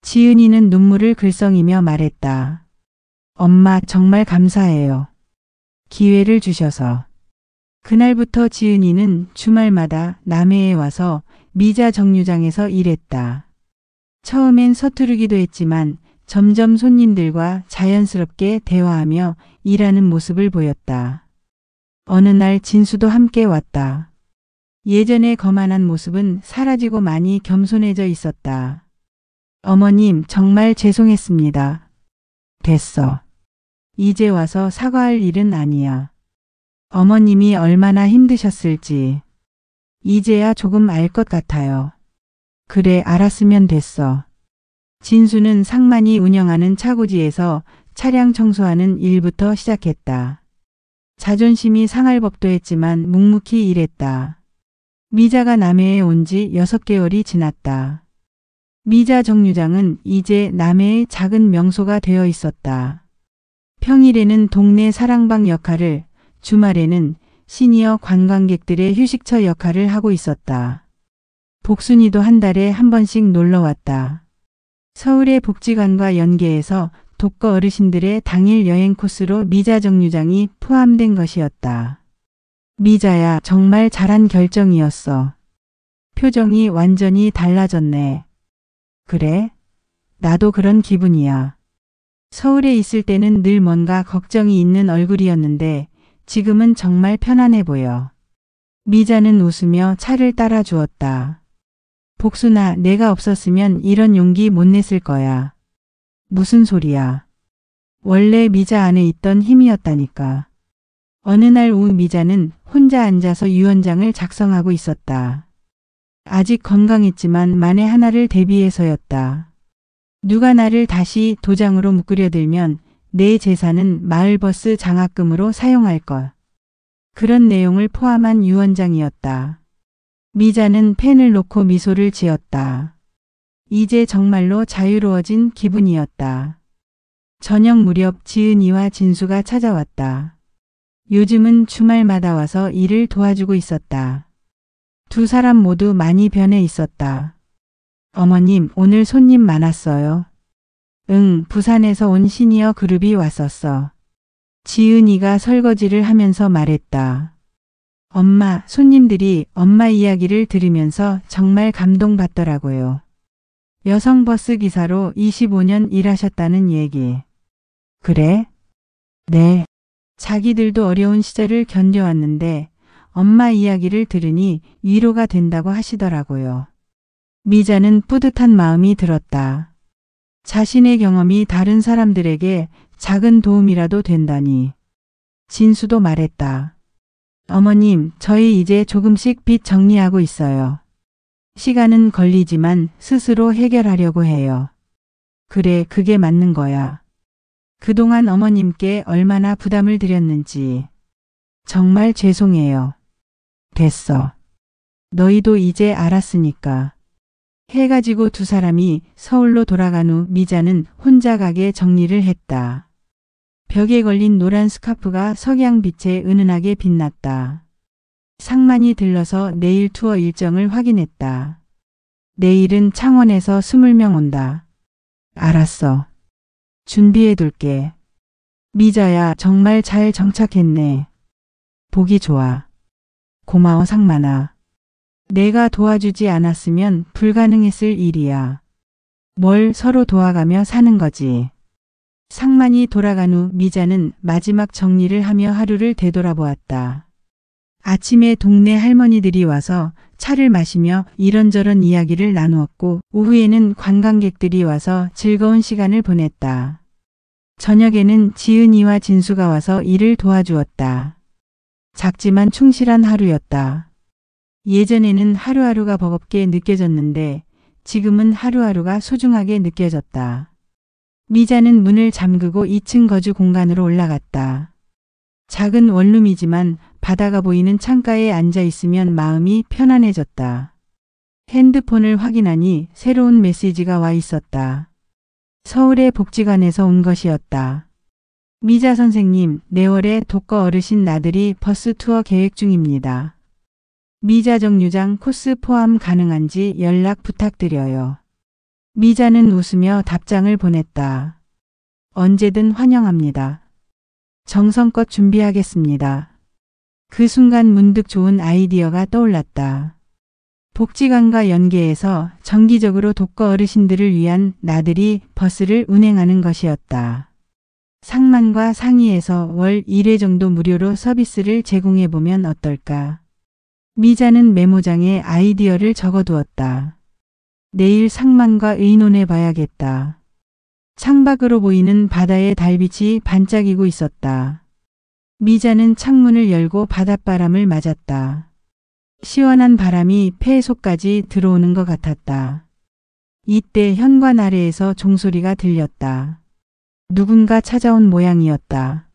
[SPEAKER 1] 지은이는 눈물을 글썽이며 말했다. 엄마 정말 감사해요. 기회를 주셔서. 그날부터 지은이는 주말마다 남해에 와서 미자 정류장에서 일했다. 처음엔 서투르기도 했지만 점점 손님들과 자연스럽게 대화하며 일하는 모습을 보였다. 어느 날 진수도 함께 왔다. 예전의 거만한 모습은 사라지고 많이 겸손해져 있었다. 어머님 정말 죄송했습니다. 됐어. 이제 와서 사과할 일은 아니야. 어머님이 얼마나 힘드셨을지 이제야 조금 알 것 같아요. 그래, 알았으면 됐어. 진수는 상만이 운영하는 차고지에서 차량 청소하는 일부터 시작했다. 자존심이 상할 법도 했지만 묵묵히 일했다. 미자가 남해에 온 지 6개월이 지났다. 미자 정류장은 이제 남해의 작은 명소가 되어 있었다. 평일에는 동네 사랑방 역할을, 주말에는 시니어 관광객들의 휴식처 역할을 하고 있었다. 복순이도 한 달에 한 번씩 놀러 왔다. 서울의 복지관과 연계해서 독거 어르신들의 당일 여행 코스로 미자 정류장이 포함된 것이었다. 미자야, 정말 잘한 결정이었어. 표정이 완전히 달라졌네. 그래? 나도 그런 기분이야. 서울에 있을 때는 늘 뭔가 걱정이 있는 얼굴이었는데 지금은 정말 편안해 보여. 미자는 웃으며 차를 따라 주었다. 복순아, 내가 없었으면 이런 용기 못 냈을 거야. 무슨 소리야. 원래 미자 안에 있던 힘이었다니까. 어느 날 오후 미자는 혼자 앉아서 유언장을 작성하고 있었다. 아직 건강했지만 만에 하나를 대비해서였다. 누가 나를 다시 도장으로 묶으려 들면 내 재산은 마을버스 장학금으로 사용할 것. 그런 내용을 포함한 유언장이었다. 미자는 펜을 놓고 미소를 지었다. 이제 정말로 자유로워진 기분이었다. 저녁 무렵 지은이와 진수가 찾아왔다. 요즘은 주말마다 와서 일을 도와주고 있었다. 두 사람 모두 많이 변해 있었다. 어머님, 오늘 손님 많았어요. 응, 부산에서 온 시니어 그룹이 왔었어. 지은이가 설거지를 하면서 말했다. 엄마, 손님들이 엄마 이야기를 들으면서 정말 감동받더라고요. 여성 버스 기사로 25년 일하셨다는 얘기. 그래? 네. 자기들도 어려운 시절을 견뎌왔는데 엄마 이야기를 들으니 위로가 된다고 하시더라고요. 미자는 뿌듯한 마음이 들었다. 자신의 경험이 다른 사람들에게 작은 도움이라도 된다니. 진수도 말했다. 어머님, 저희 이제 조금씩 빚 정리하고 있어요. 시간은 걸리지만 스스로 해결하려고 해요. 그래, 그게 맞는 거야. 그동안 어머님께 얼마나 부담을 드렸는지. 정말 죄송해요. 됐어. 너희도 이제 알았으니까. 해가 지고 두 사람이 서울로 돌아간 후 미자는 혼자 가게 정리를 했다. 벽에 걸린 노란 스카프가 석양빛에 은은하게 빛났다. 상만이 들러서 내일 투어 일정을 확인했다. 내일은 창원에서 20명 온다. 알았어. 준비해둘게. 미자야, 정말 잘 정착했네. 보기 좋아. 고마워 상만아. 내가 도와주지 않았으면 불가능했을 일이야. 뭘 서로 도와가며 사는 거지. 상만이 돌아간 후 미자는 마지막 정리를 하며 하루를 되돌아보았다. 아침에 동네 할머니들이 와서 차를 마시며 이런저런 이야기를 나누었고 오후에는 관광객들이 와서 즐거운 시간을 보냈다. 저녁에는 지은이와 진수가 와서 일을 도와주었다. 작지만 충실한 하루였다. 예전에는 하루하루가 버겁게 느껴졌는데 지금은 하루하루가 소중하게 느껴졌다. 미자는 문을 잠그고 2층 거주 공간으로 올라갔다. 작은 원룸이지만 바다가 보이는 창가에 앉아 있으면 마음이 편안해졌다. 핸드폰을 확인하니 새로운 메시지가 와 있었다. 서울의 복지관에서 온 것이었다. 미자 선생님, 내월에 독거 어르신 나들이 버스 투어 계획 중입니다. 미자 정류장 코스 포함 가능한지 연락 부탁드려요. 미자는 웃으며 답장을 보냈다. 언제든 환영합니다. 정성껏 준비하겠습니다. 그 순간 문득 좋은 아이디어가 떠올랐다. 복지관과 연계해서 정기적으로 독거 어르신들을 위한 나들이 버스를 운행하는 것이었다. 상만과 상의해서 월 1회 정도 무료로 서비스를 제공해보면 어떨까? 미자는 메모장에 아이디어를 적어두었다. 내일 상만과 의논해 봐야겠다. 창밖으로 보이는 바다의 달빛이 반짝이고 있었다. 미자는 창문을 열고 바닷바람을 맞았다. 시원한 바람이 폐 속까지 들어오는 것 같았다. 이때 현관 아래에서 종소리가 들렸다. 누군가 찾아온 모양이었다.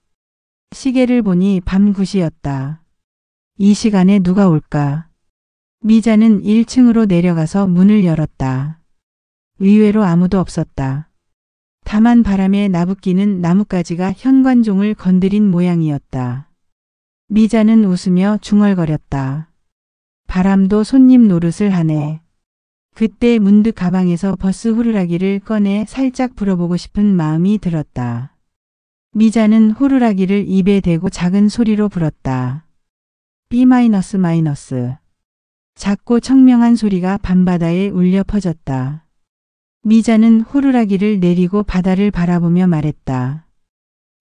[SPEAKER 1] 시계를 보니 밤 9시였다. 이 시간에 누가 올까? 미자는 1층으로 내려가서 문을 열었다. 의외로 아무도 없었다. 다만 바람에 나부끼는 나뭇가지가 현관종을 건드린 모양이었다. 미자는 웃으며 중얼거렸다. 바람도 손님 노릇을 하네. 그때 문득 가방에서 버스 후루라기를 꺼내 살짝 불어보고 싶은 마음이 들었다. 미자는 후루라기를 입에 대고 작은 소리로 불었다. B-. 작고 청명한 소리가 밤바다에 울려 퍼졌다. 미자는 후루라기를 내리고 바다를 바라보며 말했다.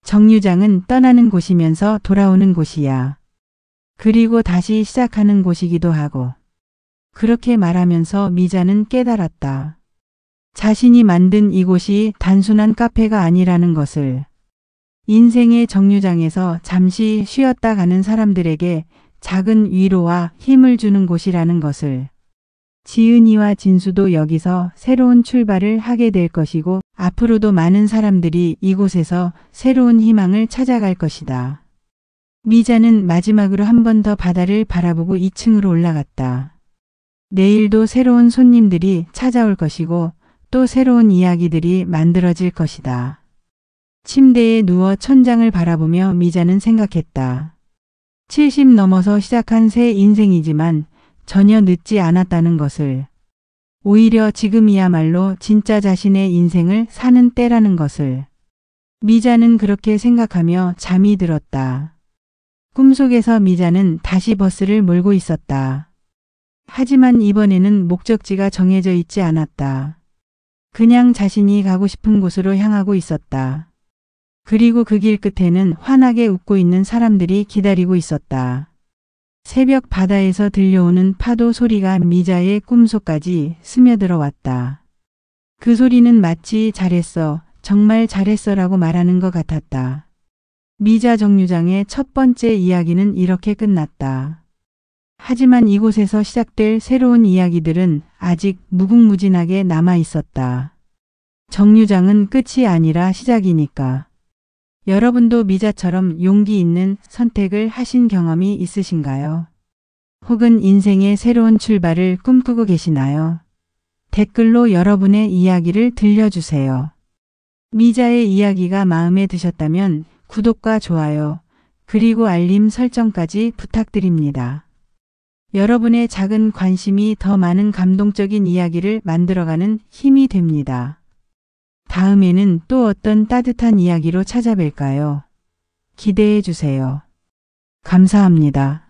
[SPEAKER 1] 정류장은 떠나는 곳이면서 돌아오는 곳이야. 그리고 다시 시작하는 곳이기도 하고. 그렇게 말하면서 미자는 깨달았다. 자신이 만든 이곳이 단순한 카페가 아니라는 것을. 인생의 정류장에서 잠시 쉬었다 가는 사람들에게 작은 위로와 힘을 주는 곳이라는 것을. 지은이와 진수도 여기서 새로운 출발을 하게 될 것이고 앞으로도 많은 사람들이 이곳에서 새로운 희망을 찾아갈 것이다. 미자는 마지막으로 한 번 더 바다를 바라보고 2층으로 올라갔다. 내일도 새로운 손님들이 찾아올 것이고 또 새로운 이야기들이 만들어질 것이다. 침대에 누워 천장을 바라보며 미자는 생각했다. 70 넘어서 시작한 새 인생이지만 전혀 늦지 않았다는 것을. 오히려 지금이야말로 진짜 자신의 인생을 사는 때라는 것을. 미자는 그렇게 생각하며 잠이 들었다. 꿈속에서 미자는 다시 버스를 몰고 있었다. 하지만 이번에는 목적지가 정해져 있지 않았다. 그냥 자신이 가고 싶은 곳으로 향하고 있었다. 그리고 그 길 끝에는 환하게 웃고 있는 사람들이 기다리고 있었다. 새벽 바다에서 들려오는 파도 소리가 미자의 꿈속까지 스며들어 왔다. 그 소리는 마치 잘했어, 정말 잘했어라고 말하는 것 같았다. 미자 정류장의 첫 번째 이야기는 이렇게 끝났다. 하지만 이곳에서 시작될 새로운 이야기들은 아직 무궁무진하게 남아 있었다. 정류장은 끝이 아니라 시작이니까. 여러분도 미자처럼 용기 있는 선택을 하신 경험이 있으신가요? 혹은 인생의 새로운 출발을 꿈꾸고 계시나요? 댓글로 여러분의 이야기를 들려주세요. 미자의 이야기가 마음에 드셨다면 구독과 좋아요, 그리고 알림 설정까지 부탁드립니다. 여러분의 작은 관심이 더 많은 감동적인 이야기를 만들어가는 힘이 됩니다. 다음에는 또 어떤 따뜻한 이야기로 찾아뵐까요? 기대해 주세요. 감사합니다.